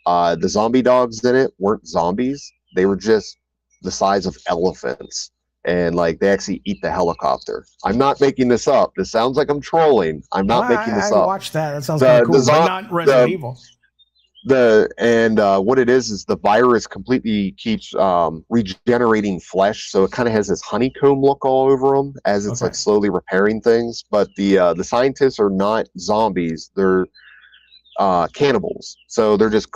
The zombie dogs in it weren't zombies. They were just the size of elephants. And like, they actually eat the helicopter. I'm not making this up. This sounds like I'm trolling. I'm not making this up. I watched that. That sounds kind of cool, but not Resident Evil. What it is the virus completely keeps regenerating flesh, so it kind of has this honeycomb look all over them as it's like slowly repairing things. But the scientists are not zombies; they're cannibals. So they're just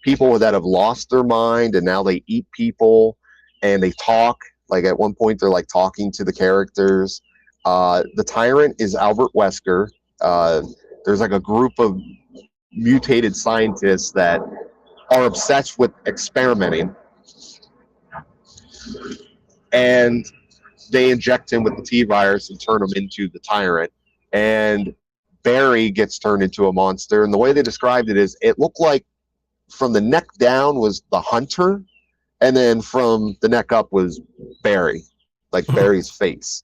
people that have lost their mind, and now they eat people, and they talk. Like, at one point, they're like talking to the characters. The tyrant is Albert Wesker. There's like a group of mutated scientists that are obsessed with experimenting, and they inject him with the T-virus and turn him into the tyrant. And Barry gets turned into a monster. And the way they described it is, it looked like from the neck down was the hunter, and then from the neck up was Barry, like Barry's face.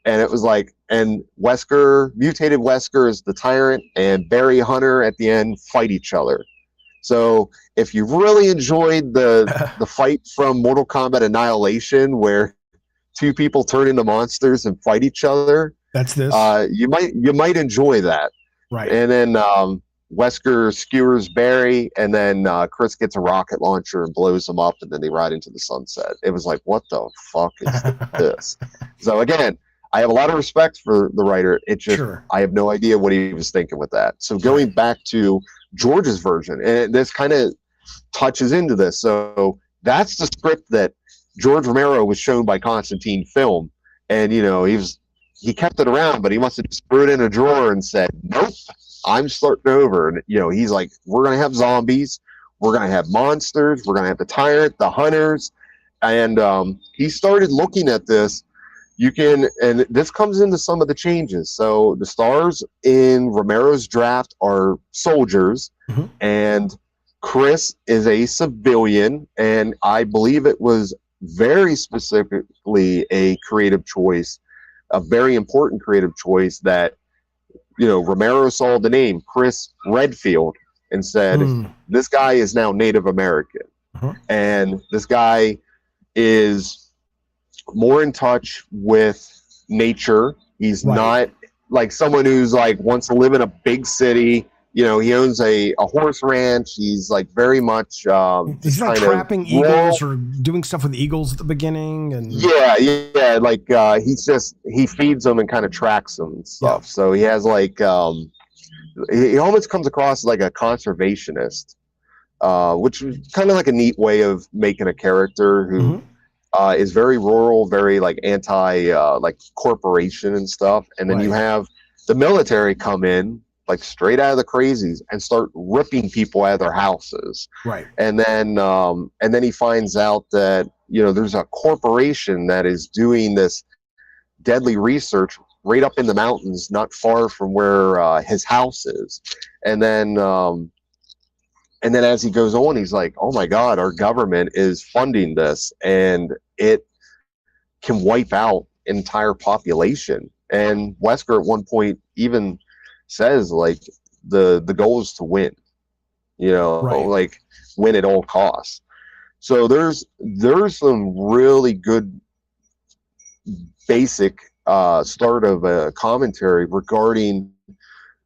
And it was like, and mutated Wesker is the tyrant, and Barry Hunter at the end fight each other. So if you really enjoyed the fight from Mortal Kombat Annihilation, where two people turn into monsters and fight each other, that's this. You might enjoy that. Right. And then Wesker skewers Barry, and then Chris gets a rocket launcher and blows him up, and then they ride into the sunset. It was like, what the fuck is this? So again, I have a lot of respect for the writer. It just, I have no idea what he was thinking with that. So going back to George's version, and this kind of touches into this. So that's the script that George Romero was shown by Constantine Film, and he kept it around, but he must have just threw it in a drawer and said, "Nope, I'm starting over." And he's like, "We're gonna have zombies, we're gonna have monsters, we're gonna have the tyrant, the hunters," and he started looking at this. And this comes into some of the changes. So the stars in Romero's draft are soldiers, and Chris is a civilian, and I believe it was very specifically a creative choice, a very important creative choice that Romero saw the name Chris Redfield and said, this guy is now Native American, and this guy is more in touch with nature. He's not like someone who's like wants to live in a big city. He owns a horse ranch. He's like very much he's like trapping eagles or doing stuff with eagles at the beginning. And yeah, like he feeds them and kind of tracks them and stuff. So he has like he almost comes across as like a conservationist, which is kind of like a neat way of making a character who is very rural, very like anti like corporation and stuff. And then you have the military come in like straight out of the crazies and start ripping people out of their houses. And then he finds out that there's a corporation that is doing this deadly research right up in the mountains, not far from where his house is. And then as he goes on, he's like, oh my God, our government is funding this, and it can wipe out an entire population. And Wesker at one point even says like the goal is to win, like win at all costs. So there's some really good basic start of a commentary regarding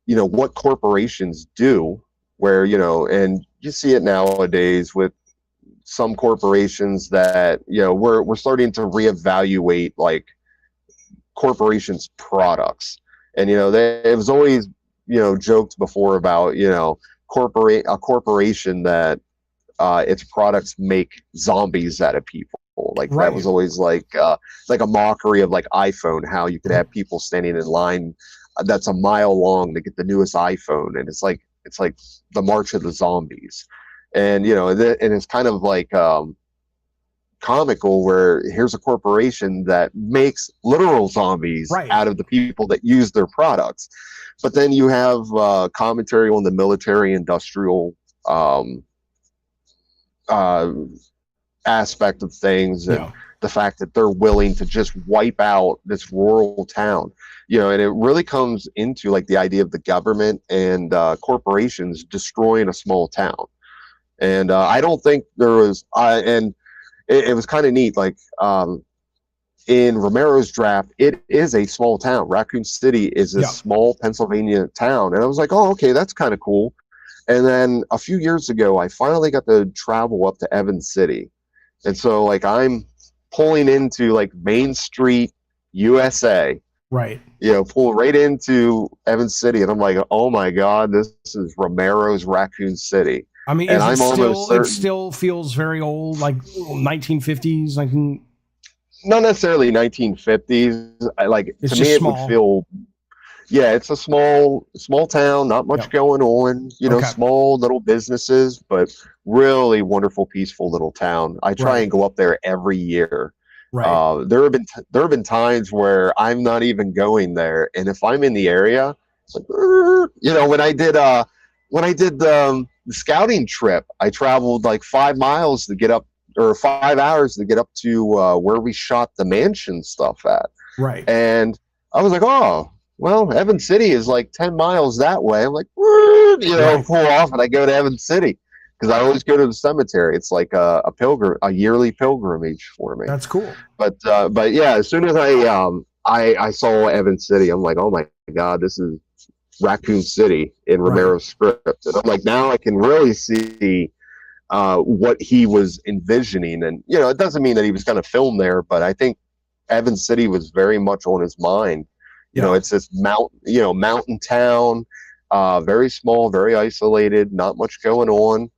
what corporations do, where and you see it nowadays with some corporations that we're starting to reevaluate like corporations' products. And it was always joked before about a corporation that its products make zombies out of people. Like that was always like a mockery of like iPhone, how you could have people standing in line that's a mile long to get the newest iPhone, and it's like the March of the Zombies. And and it's kind of like comical, where here's a corporation that makes literal zombies out of the people that use their products. But then you have commentary on the military industrial aspect of things, and the fact that they're willing to just wipe out this rural town, and it really comes into like the idea of the government and corporations destroying a small town. And I don't think there was and it was kind of neat, like in Romero's draft, it is a small town. Raccoon City is a small Pennsylvania town, and I was like, oh, okay, that's kind of cool. And then a few years ago, I finally got to travel up to Evans City. And so like I'm pulling into like Main Street, USA, pull right into Evans City, and I'm like, oh my God, this is Romero's Raccoon City. I mean, and it still feels very old, like 1950s, like not necessarily 1950s. To me, it would feel, it's a small town, not much going on, small little businesses, but really wonderful, peaceful little town. I try and go up there every year. There have been times where I'm not even going there, and if I'm in the area, it's like, when I did the scouting trip, I traveled like 5 miles to get up, or 5 hours to get up to where we shot the mansion stuff at. And I was like, oh, well, Evans City is like 10 miles that way. I'm like, pull off, and I go to Evans City because I always go to the cemetery. It's like a yearly pilgrimage for me. That's cool. But yeah, as soon as I saw Evans City, I'm like, oh my God, this is Raccoon City in Romero's script. And I'm like, now I can really see what he was envisioning. And it doesn't mean that he was going to film there, but I think Evans City was very much on his mind. It's this mountain town, very small, very isolated, not much going on.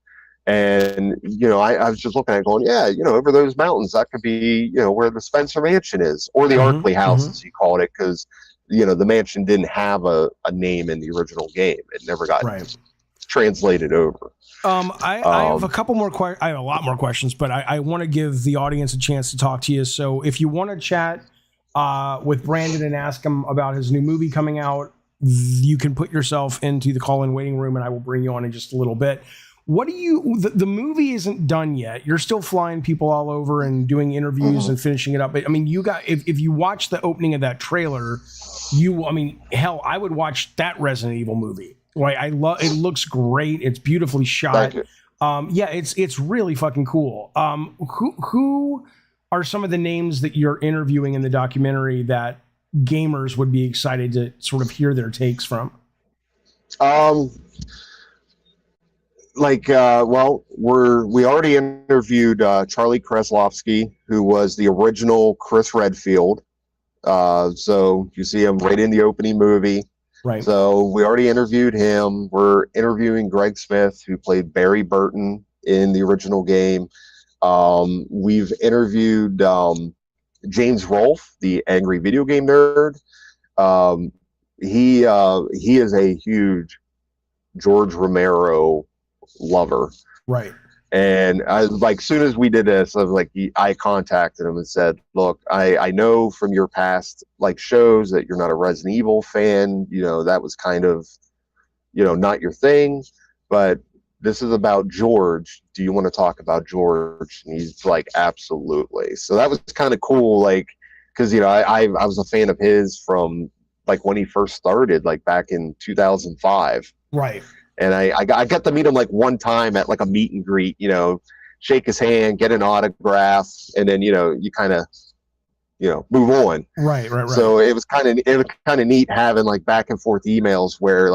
And, I was just looking at it going, yeah, over those mountains, that could be, where the Spencer Mansion is, or the Arkley House, as he called it, because, the mansion didn't have a name in the original game. It never got translated over. I have a couple more questions. I have a lot more questions, but I want to give the audience a chance to talk to you. So if you want to chat with Brandon and ask him about his new movie coming out, you can put yourself into the call-in waiting room, and I will bring you on in just a little bit. What do you? The movie isn't done yet. You're still flying people all over and doing interviews and finishing it up. But I mean, you got if you watch the opening of that trailer, hell, I would watch that Resident Evil movie. Like, I love it. Looks great. It's beautifully shot. It's really fucking cool. Who are some of the names that you're interviewing in the documentary that gamers would be excited to sort of hear their takes from? We already interviewed Charlie Kreslowski, who was the original Chris Redfield. So you see him right in the opening movie. Right. So we already interviewed him. We're interviewing Greg Smith, who played Barry Burton in the original game. We've interviewed James Rolfe, the angry video game nerd. He is a huge George Romero lover. Right. And soon as we did this, I contacted him and said, look, I know from your past shows that you're not a Resident Evil fan. That was kind of, not your thing, but this is about George. Do you want to talk about George? And he's like, absolutely. So that was kind of cool. Cause I was a fan of his from when he first started, back in 2005. Right. And I got to meet him one time at a meet and greet, shake his hand, get an autograph, and then you kind of move on. Right. So it was kind of neat having back and forth emails where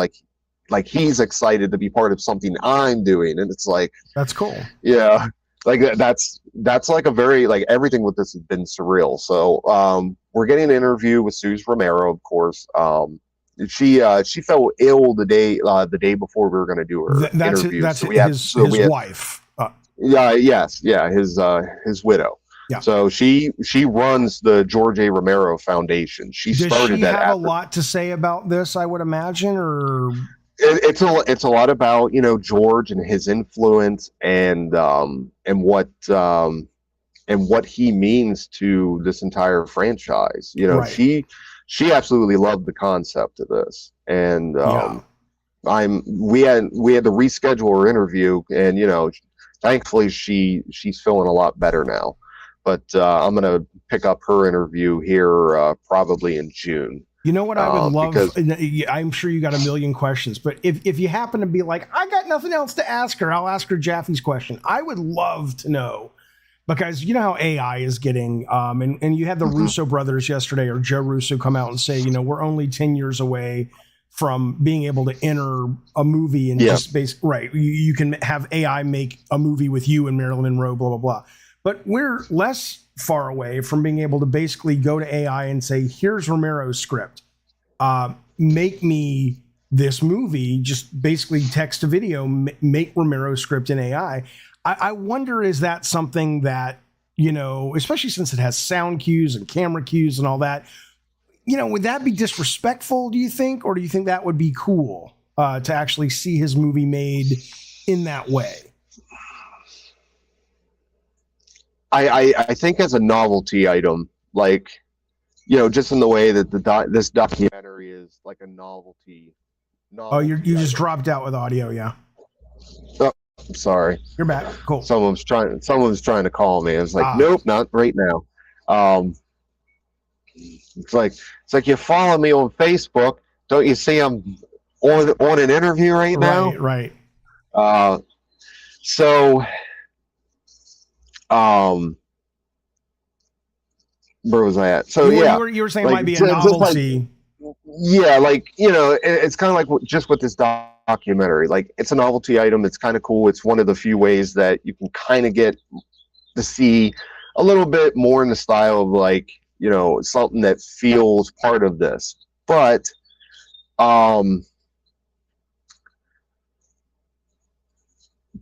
he's excited to be part of something I'm doing, and it's that's cool. Yeah, that's a very everything with this has been surreal. So we're getting an interview with Suze Romero, of course. She fell ill the day before we were going to do her interview. That's his wife. His widow. Yeah. So she runs the George A. Romero Foundation. Does started she that. Have a lot to say about this, I would imagine, or it's a lot about George and his influence and what he means to this entire franchise. Right. She absolutely loved the concept of this, and we had to reschedule her interview, and thankfully she's feeling a lot better now. But I'm gonna pick up her interview here probably in June. You know what I would love? I'm sure you got a million questions, but if you happen to be like, I got nothing else to ask her, I'll ask her Jaffe's question. I would love to know. Because you know how AI is getting, and you had the Russo brothers yesterday, or Joe Russo, come out and say, we're only 10 years away from being able to enter a movie and just right. You can have AI make a movie with you and Marilyn Monroe, blah, blah, blah. But we're less far away from being able to basically go to AI and say, here's Romero's script. Make me this movie, just basically text to video, make Romero's script in AI. I wonder, is that something that, especially since it has sound cues and camera cues and all that, would that be disrespectful, do you think? Or do you think that would be cool to actually see his movie made in that way? I think as a novelty item, just in the way that this documentary is like a novelty. Oh, you just dropped out with audio, yeah. I'm sorry. You're back. Cool. Someone's trying to call me. It's nope, not right now. It's like you follow me on Facebook. Don't you see I'm on an interview right now? Right. Where was I at? So you were saying it might be a novelty. It's kind of like just with this documentary. It's a novelty item. It's kind of cool. It's one of the few ways that you can kind of get to see a little bit more in the style of something that feels part of this. But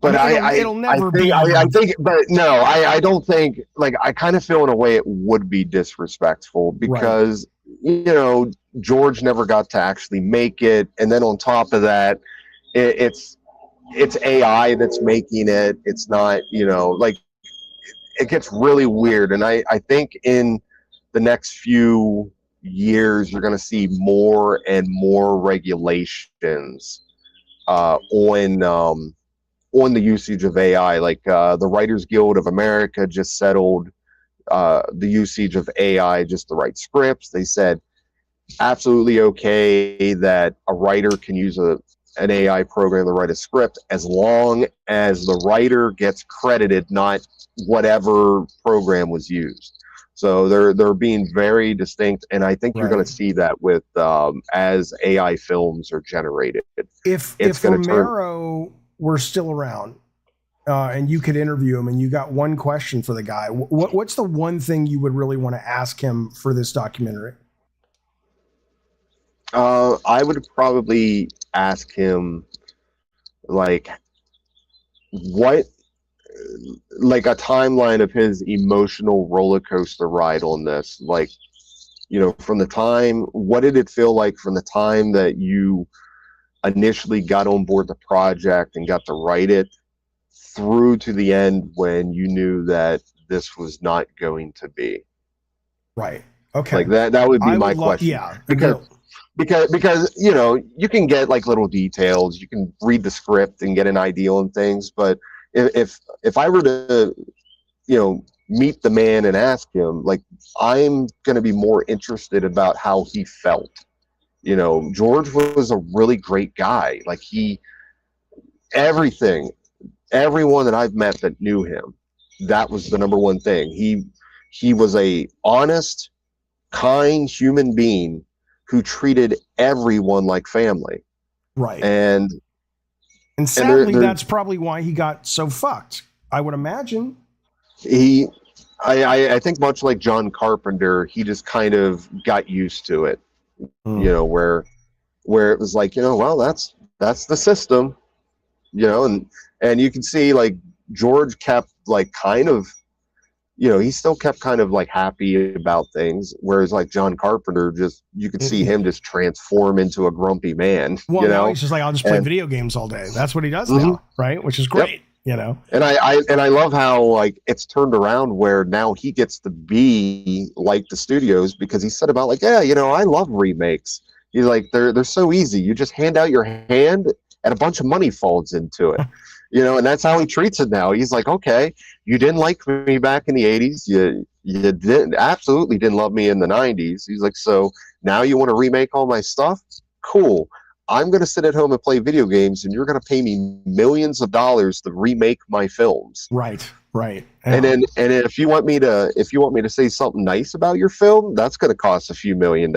but it'll never be. I think, but no, I don't think, like, I kind of feel in a way it would be disrespectful because, you know, George never got to actually make it. And then on top of that, it's AI that's making it. It's not, you know, like, it gets really weird. And I think in the next few years, you're going to see more and more regulations on the usage of AI. Like the Writers Guild of America just settled the usage of AI just to write scripts. They said absolutely okay that a writer can use an AI program to write a script as long as the writer gets credited, not whatever program was used. So they're being very distinct, and I think you're going to see that with as AI films are generated. If Romero were still around and you could interview him, and you got one question for the guy, what's the one thing you would really want to ask him for this documentary? I would probably ask him, like, what, like, a timeline of his emotional roller coaster ride on this. Like, you know, from the time, what did it feel like from the time that you initially got on board the project and got to write it through to the end when you knew that this was not going to be right? Okay, like that would be my question. Yeah, because you know, you can get like little details, you can read the script and get an idea on things, but if I were to, you know, meet the man and ask him, like, I'm going to be more interested about how he felt. You know, George was a really great guy. Like, everyone that I've met that knew him, that was the number one thing. He was a honest, kind human being who treated everyone like family. Right. And sadly, that's probably why he got so fucked, I would imagine. I think much like John Carpenter, he just kind of got used to it. You know, where it was like, you know, well, that's the system, you know, and you can see, like, George kept, like, kind of, you know, he still kept kind of like happy about things, whereas like John Carpenter, just, you could see him just transform into a grumpy man. Well, you now know, he's just like, I'll just play video games all day. That's what he does now, right? Which is great. Yep. You know, and I love how, like, it's turned around where now he gets to be like the studios, because he said about, like, yeah, you know, I love remakes. He's like, they're so easy. You just hand out your hand and a bunch of money falls into it. You know, and that's how he treats it now. He's like, okay, you didn't like me back in the 80s. You absolutely didn't love me in the 90s. He's like, so now you want to remake all my stuff? Cool. I'm going to sit at home and play video games, and you're going to pay me millions of dollars to remake my films. Right. Yeah. And then if you want me to say something nice about your film, that's going to cost a few $1 million.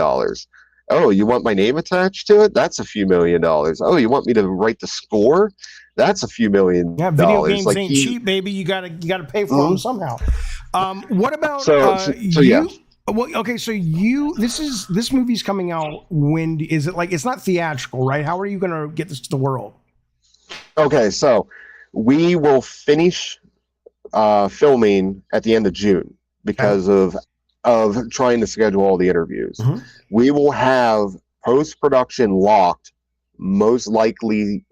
Oh, you want my name attached to it? That's a few $1 million. Oh, you want me to write the score? That's a few $1 million. Yeah, video games like, ain't cheap, baby. You gotta pay for them somehow. What about you? Yeah. Well, okay, so this movie's coming out when is it? Like, it's not theatrical, right? How are you going to get this to the world? Okay, so we will finish filming at the end of June because of trying to schedule all the interviews. We will have post-production locked most likely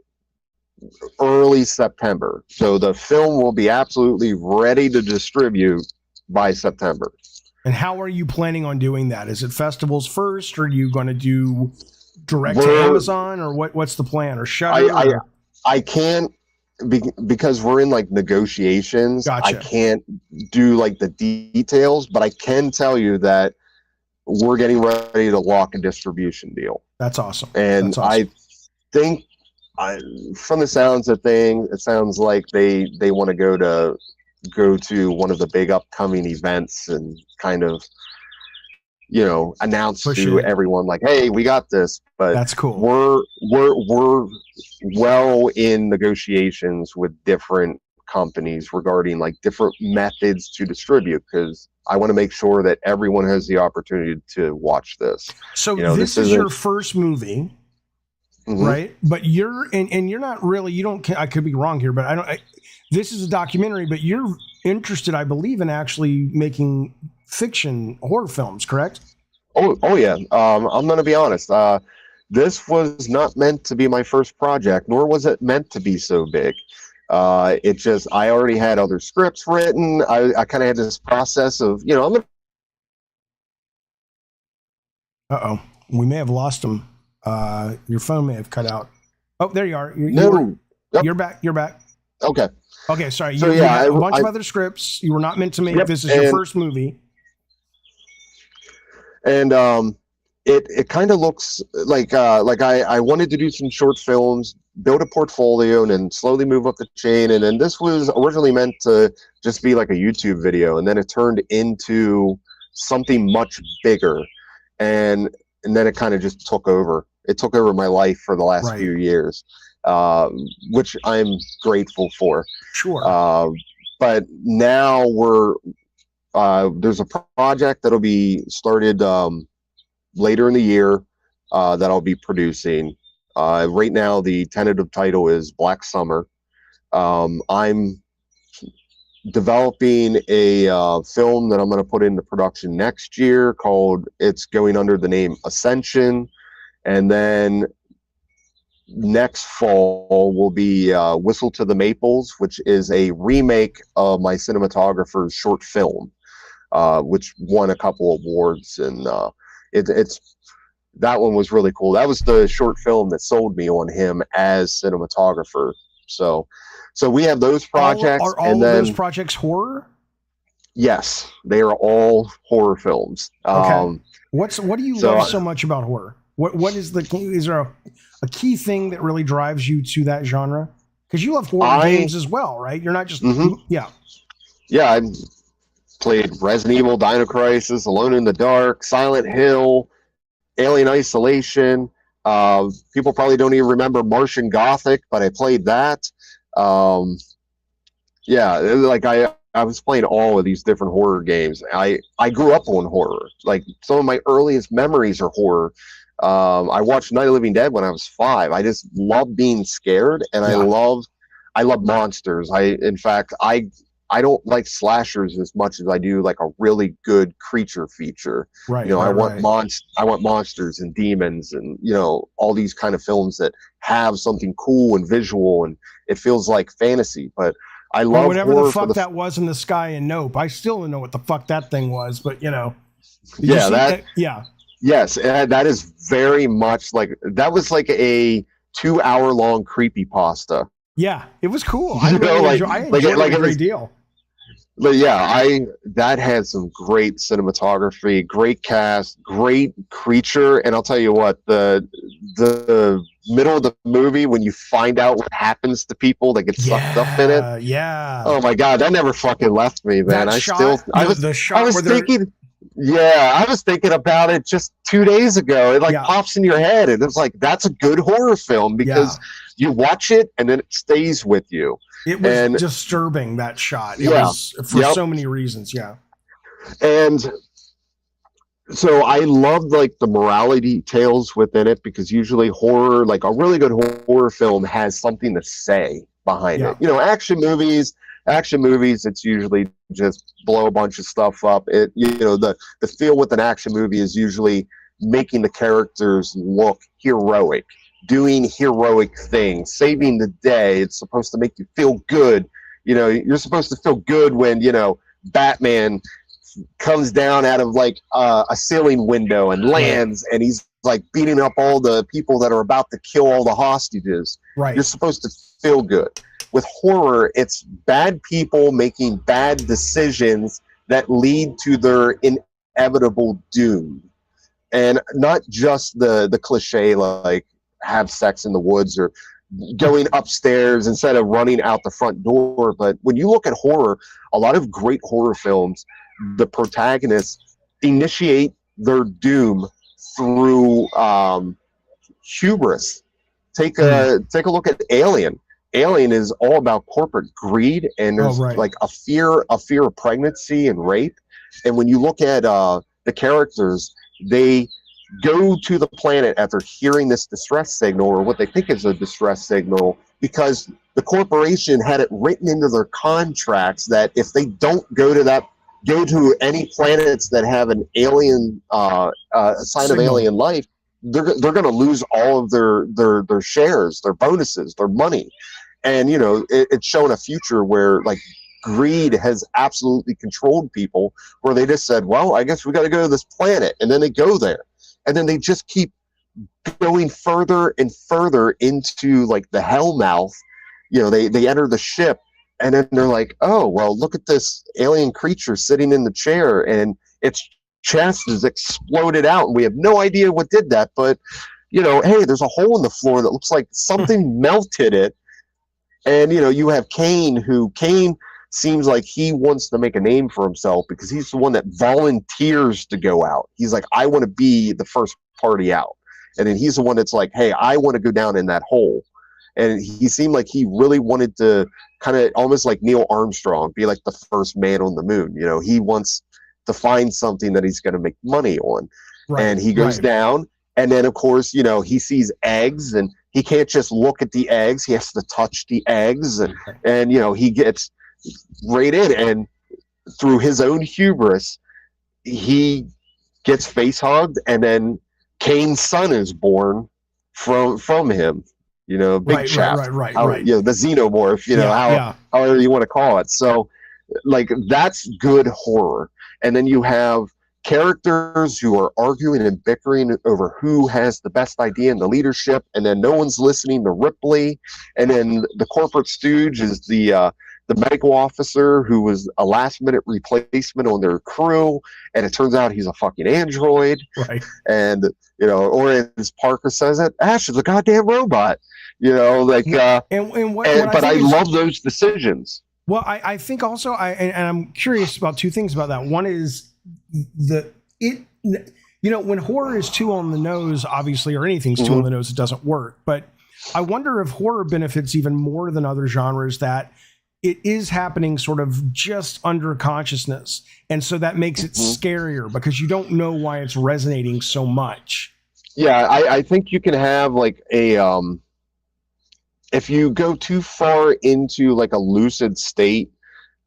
early September. So the film will be absolutely ready to distribute by September. And how are you planning on doing that? Is it festivals first, or are you going to do direct to Amazon, or what's the plan, or Shudder? I can't, because we're in like negotiations. Gotcha. I can't do like the details, but I can tell you that we're getting ready to lock a distribution deal. That's awesome. And I think, from the sounds of things, it sounds like they want to go to one of the big upcoming events and kind of, you know, announce to everyone, like, hey, we got this. But that's cool. We're well in negotiations with different companies regarding like different methods to distribute, because I want to make sure that everyone has the opportunity to watch this. So, you know, this is your first movie. right? But you're and you're not really. You don't. I could be wrong here, but I don't. This is a documentary, but you're interested, I believe, in actually making fiction horror films, correct? Oh yeah. I'm gonna be honest. This was not meant to be my first project, nor was it meant to be so big. It just, I already had other scripts written. I kind of had this process of, I'm gonna. Uh-oh, we may have lost him. Your phone may have cut out. Oh, there you are. No. You're back. You're back. Okay. Okay, sorry. So, you had a I- bunch of I- other scripts. You were not meant to make. Yep, This is your and- first movie. And it kind of looks like I wanted to do some short films, build a portfolio, and then slowly move up the chain. And then this was originally meant to just be like a YouTube video, and then it turned into something much bigger. And then it kind of just took over. It took over my life for the last Right. few years, which I'm grateful for. Sure. But now there's a project that'll be started later in the year that I'll be producing. Right now, the tentative title is Black Summer. I'm developing a film that I'm going to put into production next year it's going under the name Ascension. And then next fall will be Whistle to the Maples, which is a remake of my cinematographer's short film, which won a couple awards. And it's that one was really cool. That was the short film that sold me on him as cinematographer. So we have those projects. Are all of those projects horror? Yes, they are all horror films. Okay. What do you so- love so much about horror? Is there a key thing that really drives you to that genre? Because you love horror games as well, right? You're not just Yeah, I played Resident Evil, Dino Crisis, Alone in the Dark, Silent Hill, Alien Isolation. People probably don't even remember Martian Gothic, but I played that. I was playing all of these different horror games. I grew up on horror. Like, some of my earliest memories are horror. I watched Night of the Living Dead when I was 5. I just love being scared, and I love monsters. In fact, I don't like slashers as much as I do like a really good creature feature. Right. I want monsters and demons and all these kind of films that have something cool and visual, and it feels like fantasy. But I love whatever horror the fuck that was in the sky in Nope. I still don't know what the fuck that thing was, but Yes, and that is very much like that was like a 2-hour long creepypasta. Yeah, it was cool. I enjoyed it a great deal. But yeah, that had some great cinematography, great cast, great creature, and I'll tell you what, the middle of the movie when you find out what happens to people that get sucked up in it. Yeah. Oh my god, that never fucking left me, man. I was thinking about it just 2 days ago. It pops in your head, and it's like, that's a good horror film because you watch it and then it stays with you. It was disturbing, that shot. It was for so many reasons. Yeah. And so I loved like the morality details within it, because usually horror, like a really good horror film, has something to say behind it. Action movies, it's usually just blow a bunch of stuff up. The feel with an action movie is usually making the characters look heroic, doing heroic things, saving the day. It's supposed to make you feel good. You're supposed to feel good when, Batman comes down out of like a ceiling window and lands, and he's like beating up all the people that are about to kill all the hostages. Right. You're supposed to feel good. With horror, it's bad people making bad decisions that lead to their inevitable doom. And not just the cliche like have sex in the woods or going upstairs instead of running out the front door. But when you look at horror, a lot of great horror films, the protagonists initiate their doom through hubris. Take a look at Alien. Alien is all about corporate greed, and there's like a fear of pregnancy and rape. And when you look at the characters, they go to the planet after hearing this distress signal, or what they think is a distress signal, because the corporation had it written into their contracts that if they don't go to any planets that have an alien sign of alien life, they're going to lose all of their shares, their bonuses, their money. And it's showing a future where like greed has absolutely controlled people, where they just said, well, I guess we got to go to this planet, and then they go there, and then they just keep going further and further into like the hellmouth. They enter the ship, and then they're like, oh, well, look at this alien creature sitting in the chair, and its chest is exploded out, and we have no idea what did that, but hey, there's a hole in the floor that looks like something melted it. And you have Kane seems like he wants to make a name for himself, because he's the one that volunteers to go out. He's like, I want to be the first party out. And then he's the one that's like, hey, I want to go down in that hole. And he seemed like he really wanted to kind of almost like Neil Armstrong, be like the first man on the moon. He wants to find something that he's going to make money on. Right, and he goes down, and then of course, he sees eggs, and he can't just look at the eggs. He has to touch the eggs, and he gets right in, and through his own hubris, he gets face hugged, and then Kane's son is born from him. Big chap. Right. The xenomorph. However you want to call it. So, like, that's good horror. And then you have characters who are arguing and bickering over who has the best idea in the leadership, and then no one's listening to Ripley. And then the corporate stooge is the medical officer who was a last-minute replacement on their crew, and it turns out he's a fucking android. Right. And, or as Parker says it, Ash is a goddamn robot. But I love those decisions. Well, I think also, and I'm curious about two things about that. One is when horror is too on the nose, obviously, or anything's too on the nose, it doesn't work. But I wonder if horror benefits even more than other genres, that it is happening sort of just under consciousness. And so that makes it scarier, because you don't know why it's resonating so much. Yeah, I think you can have like if you go too far into like a lucid state,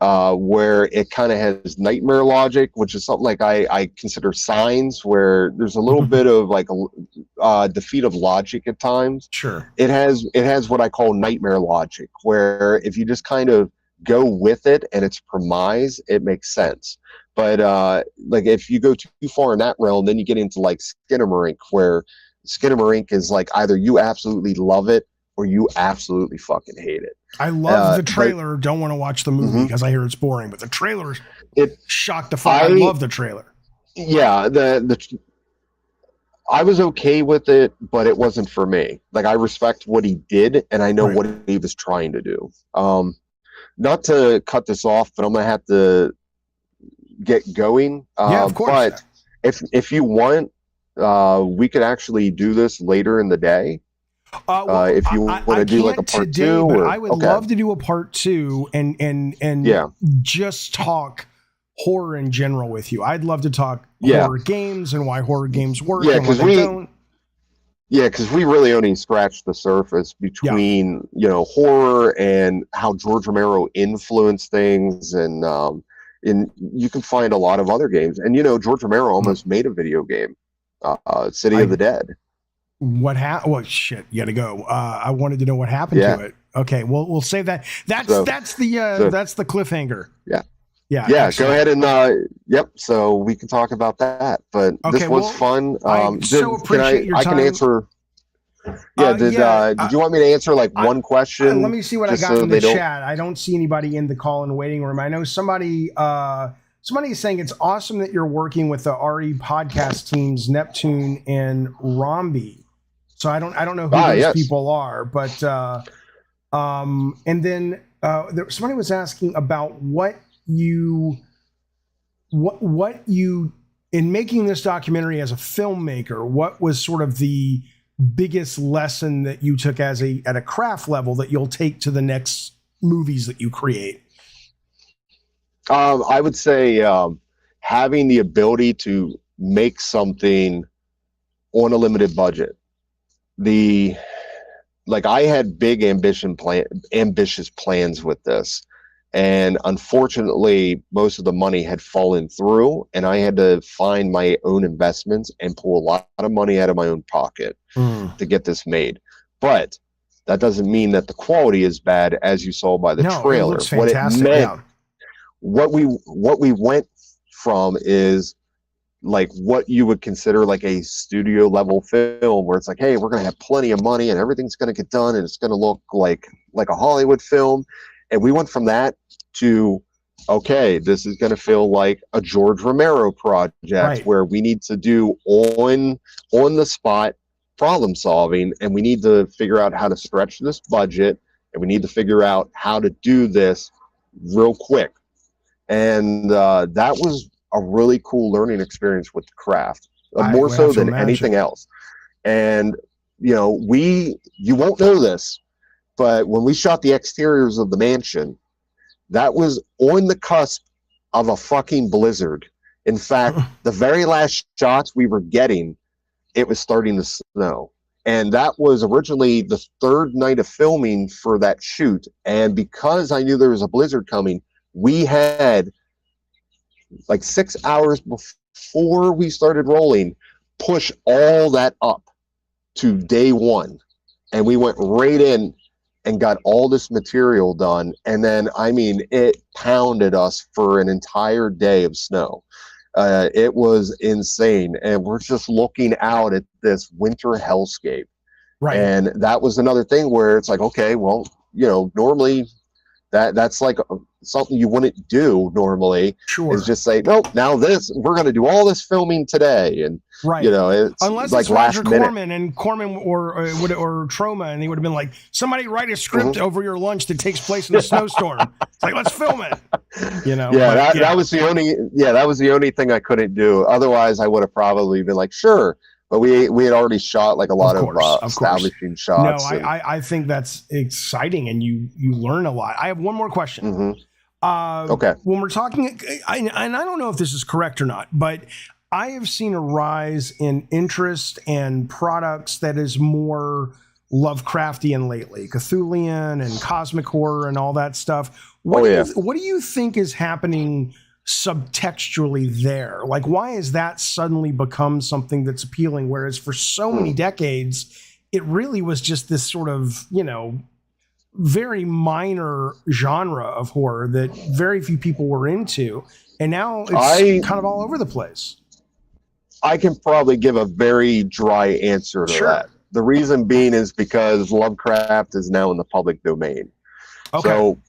where it kind of has nightmare logic, which is something like I consider Signs, where there's a little bit of like a defeat of logic at times. Sure. It has what I call nightmare logic, where if you just kind of go with it and its premise, it makes sense. But like if you go too far in that realm, then you get into like Skinamarink, where Skinamarink is like either you absolutely love it or you absolutely fucking hate it. I love the trailer. Don't want to watch the movie because I hear it's boring, but the trailer shocked the fuck. I love the trailer. Yeah, I was okay with it, but it wasn't for me. Like, I respect what he did, and I know what he was trying to do. Not to cut this off, but I'm gonna have to get going. Yeah, of course. But if you want, we could actually do this later in the day. If you want to do like a part today, 2, but I would love to do a part 2 and just talk horror in general with you. I'd love to talk horror games and why horror games work and why they don't. Yeah, because we really only scratched the surface between horror and how George Romero influenced things, and you can find a lot of other games. And George Romero almost made a video game, City of the Dead. What happened? Well, shit, you got to go. I wanted to know what happened to it. Okay, well, we'll save that. That's the cliffhanger. Yeah. Go ahead and so we can talk about that. But this was fun. I so appreciate your time. I can answer. Did you want me to answer like one question? Let me see what I got in the chat. I don't see anybody in the call and waiting room. I know somebody is saying it's awesome that you're working with the RE podcast teams, Neptune and Romby. So I don't know who those people are, but and then somebody was asking about what you in making this documentary as a filmmaker, what was sort of the biggest lesson that you took at a craft level that you'll take to the next movies that you create? I would say having the ability to make something on a limited budget. I had big ambitious plans with this, and unfortunately most of the money had fallen through, and I had to find my own investments and pull a lot of money out of my own pocket to get this made. But that doesn't mean that the quality is bad, as you saw by the trailer. It looks fantastic. What it meant, what we went from is like what you would consider like a studio level film, where it's like, hey, we're going to have plenty of money and everything's going to get done and it's going to look like a Hollywood film. And we went from that to, okay, this is going to feel like a George Romero project, where we need to do on the spot problem solving, and we need to figure out how to stretch this budget, and we need to figure out how to do this real quick. And that was a really cool learning experience with the craft, more so than anything else. And you won't know this, but when we shot the exteriors of the mansion, that was on the cusp of a fucking blizzard. In fact, the very last shots we were getting, it was starting to snow. And that was originally the third night of filming for that shoot. And because I knew there was a blizzard coming, we had like 6 hours before we started rolling, push all that up to day one. And we went right in and got all this material done. And then, I mean, it pounded us for an entire day of snow. It was insane. And we're just looking out at this winter hellscape. Right. And that was another thing where it's like, okay, well, normally that's like something you wouldn't do normally. Sure. Is just say, nope, now we're going to do all this filming today. And, it's unless like it's last Roger minute. Corman and Corman or Troma, and he would have been like, somebody write a script over your lunch that takes place in a snowstorm. It's like, let's film it. That was the only thing I couldn't do. Otherwise, I would have probably been like, sure. But we had already shot like a lot of establishing shots. No, I think that's exciting, and you learn a lot. I have one more question. Okay. When we're talking, and I don't know if this is correct or not, but I have seen a rise in interest and products that is more Lovecraftian lately, Cthulhian and cosmic horror and all that stuff. What do you think is happening subtextually there? Like, why has that suddenly become something that's appealing, whereas for so many decades it really was just this sort of very minor genre of horror that very few people were into, and now it's kind of all over the place? I can probably give a very dry answer to that. The reason being is because Lovecraft is now in the public domain. So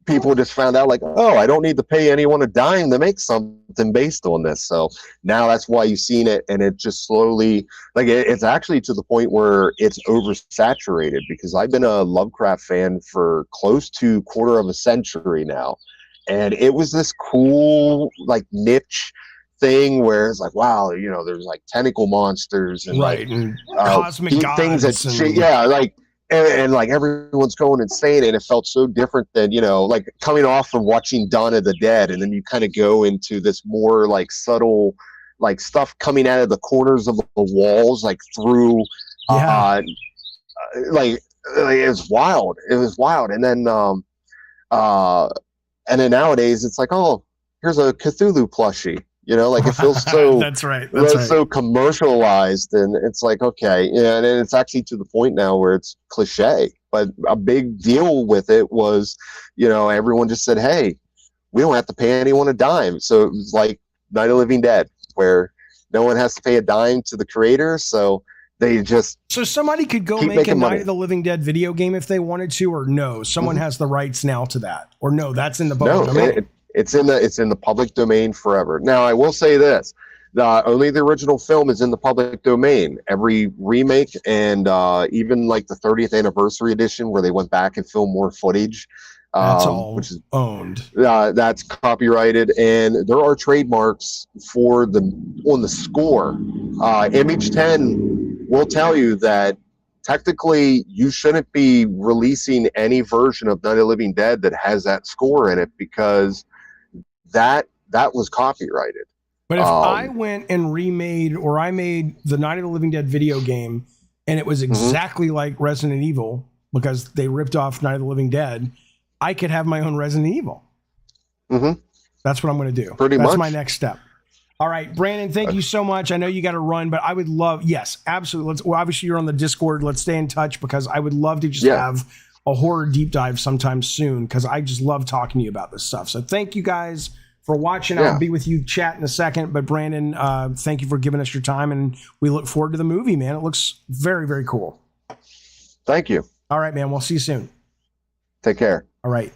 people just found out, like, oh, I don't need to pay anyone a dime to make something based on this. So now that's why you've seen it, and it just slowly, like, it's actually to the point where it's oversaturated, because I've been a Lovecraft fan for close to quarter of a century now, and it was this cool, like, niche thing where it's like, wow, there's like tentacle monsters and and cosmic things gods that and like everyone's going insane, and it felt so different than like coming off from watching Dawn of the Dead, and then you kind of go into this more like subtle like stuff coming out of the corners of the walls, like through like it was wild. And then nowadays it's like, oh, here's a Cthulhu plushie. Like it feels so that's right. So commercialized, and it's like, okay, and it's actually to the point now where it's cliche. But a big deal with it was, everyone just said, hey, we don't have to pay anyone a dime. So it was like Night of the Living Dead, where no one has to pay a dime to the creator. So they just somebody could go make a Night of the Living Dead video game if they wanted to, or no, someone has the rights now to that, or no, that's in the public domain. It's in the public domain forever. Now, I will say this: only the original film is in the public domain. Every remake and even like the 30th anniversary edition, where they went back and filmed more footage, that's all which is owned. That's copyrighted, and there are trademarks on the score. Image 10 will tell you that technically you shouldn't be releasing any version of Night of the Living Dead that has that score in it, because that was copyrighted. But if I went and remade, or I made the Night of the Living Dead video game, and it was exactly like Resident Evil, because they ripped off Night of the Living Dead, I could have my own Resident Evil. That's what I'm going to do. That's my next step. All right, Brandon, thank you so much. I know you got to run, but I would love, yes, absolutely. Well, obviously, you're on the Discord. Let's stay in touch, because I would love to just have a horror deep dive sometime soon, because I just love talking to you about this stuff. So thank you guys for watching. I'll be with you chat in a second. But Brandon, thank you for giving us your time, and we look forward to the movie, man. It looks very, very cool. Thank you. All right, man. We'll see you soon. Take care. All right.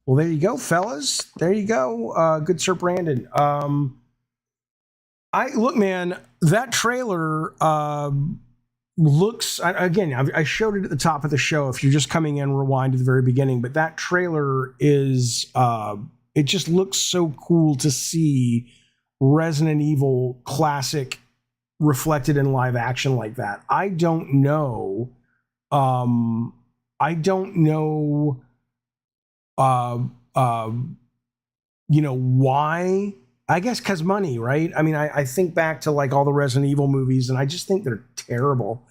Well, there you go, fellas. There you go. Good Sir Brandon. Look, man, that trailer looks, again, I showed it at the top of the show. If you're just coming in, rewind to the very beginning. But that trailer is, it just looks so cool to see Resident Evil classic reflected in live action like that. I don't know. Why? I guess because money, right? I mean, I think back to like all the Resident Evil movies, and I just think they're terrible.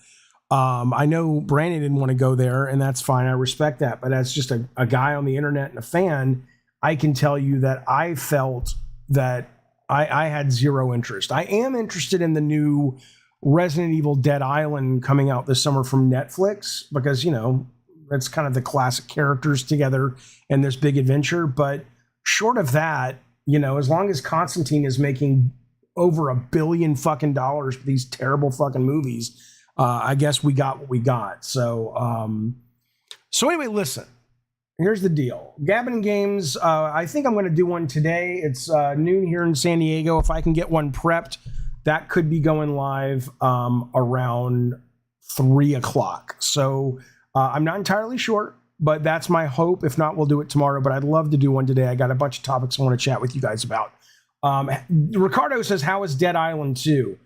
I know Brandon didn't want to go there, and that's fine. I respect that. But as just a guy on the internet and a fan, I can tell you that I felt that I had zero interest. I am interested in the new Resident Evil Dead Island coming out this summer from Netflix, because, that's kind of the classic characters together in this big adventure. But short of that, as long as Constantine is making over $1 billion fucking dollars for these terrible fucking movies, I guess we got what we got. So anyway, listen, here's the deal. Gabbin' Games, I think I'm going to do one today. It's noon here in San Diego. If I can get one prepped, that could be going live around 3 o'clock. So I'm not entirely sure, but that's my hope. If not, we'll do it tomorrow. But I'd love to do one today. I got a bunch of topics I want to chat with you guys about. Ricardo says, how is Dead Island 2?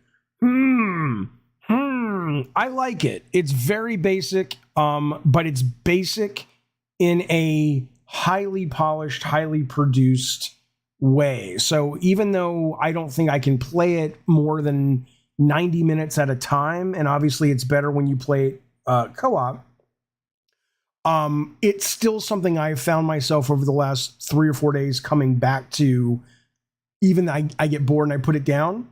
I like it. It's very basic, but it's basic in a highly polished, highly produced way. So even though I don't think I can play it more than 90 minutes at a time, and obviously it's better when you play it co-op, it's still something I've found myself over the last 3 or 4 days coming back to. Even I get bored and I put it down,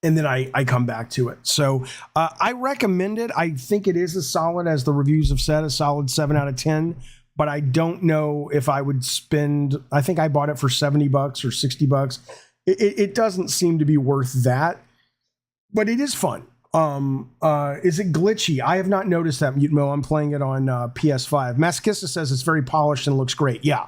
and then I come back to it. So I recommend it. I think it is as solid as the reviews have said, a solid 7 out of 10. But I don't know if I would spend. I think I bought it for $70 or $60. It doesn't seem to be worth that, but it is fun. Is it glitchy? I have not noticed that, Mutimo. I'm playing it on PS5. Maskissa says it's very polished and looks great. Yeah,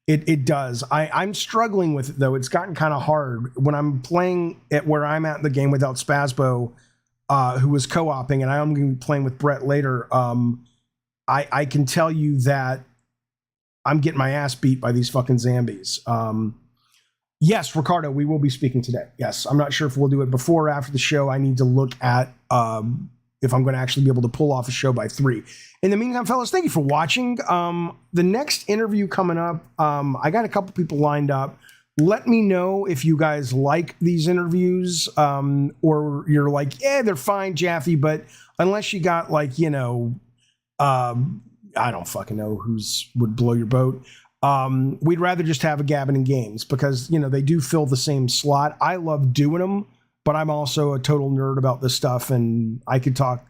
it does. I'm struggling with it, though. It's gotten kind of hard when I'm playing it where I'm at in the game without Spazbo, who was co-oping, and I'm going to be playing with Brett later. I can tell you that I'm getting my ass beat by these fucking zombies. Yes, Ricardo, we will be speaking today. Yes, I'm not sure if we'll do it before or after the show. I need to look at if I'm going to actually be able to pull off a show by 3. In the meantime, fellas, thank you for watching. The next interview coming up, I got a couple people lined up. Let me know if you guys like these interviews, or you're like, yeah, they're fine, Jaffe, but unless you got like, I don't fucking know who's would blow your boat. We'd rather just have a Gabbin' Games, because, they do fill the same slot. I love doing them, but I'm also a total nerd about this stuff, and I could talk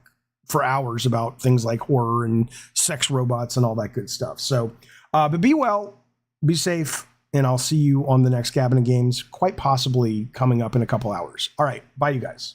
for hours about things like horror and sex robots and all that good stuff. So, but be well, be safe, and I'll see you on the next Gabbin' Games, quite possibly coming up in a couple hours. All right. Bye, you guys.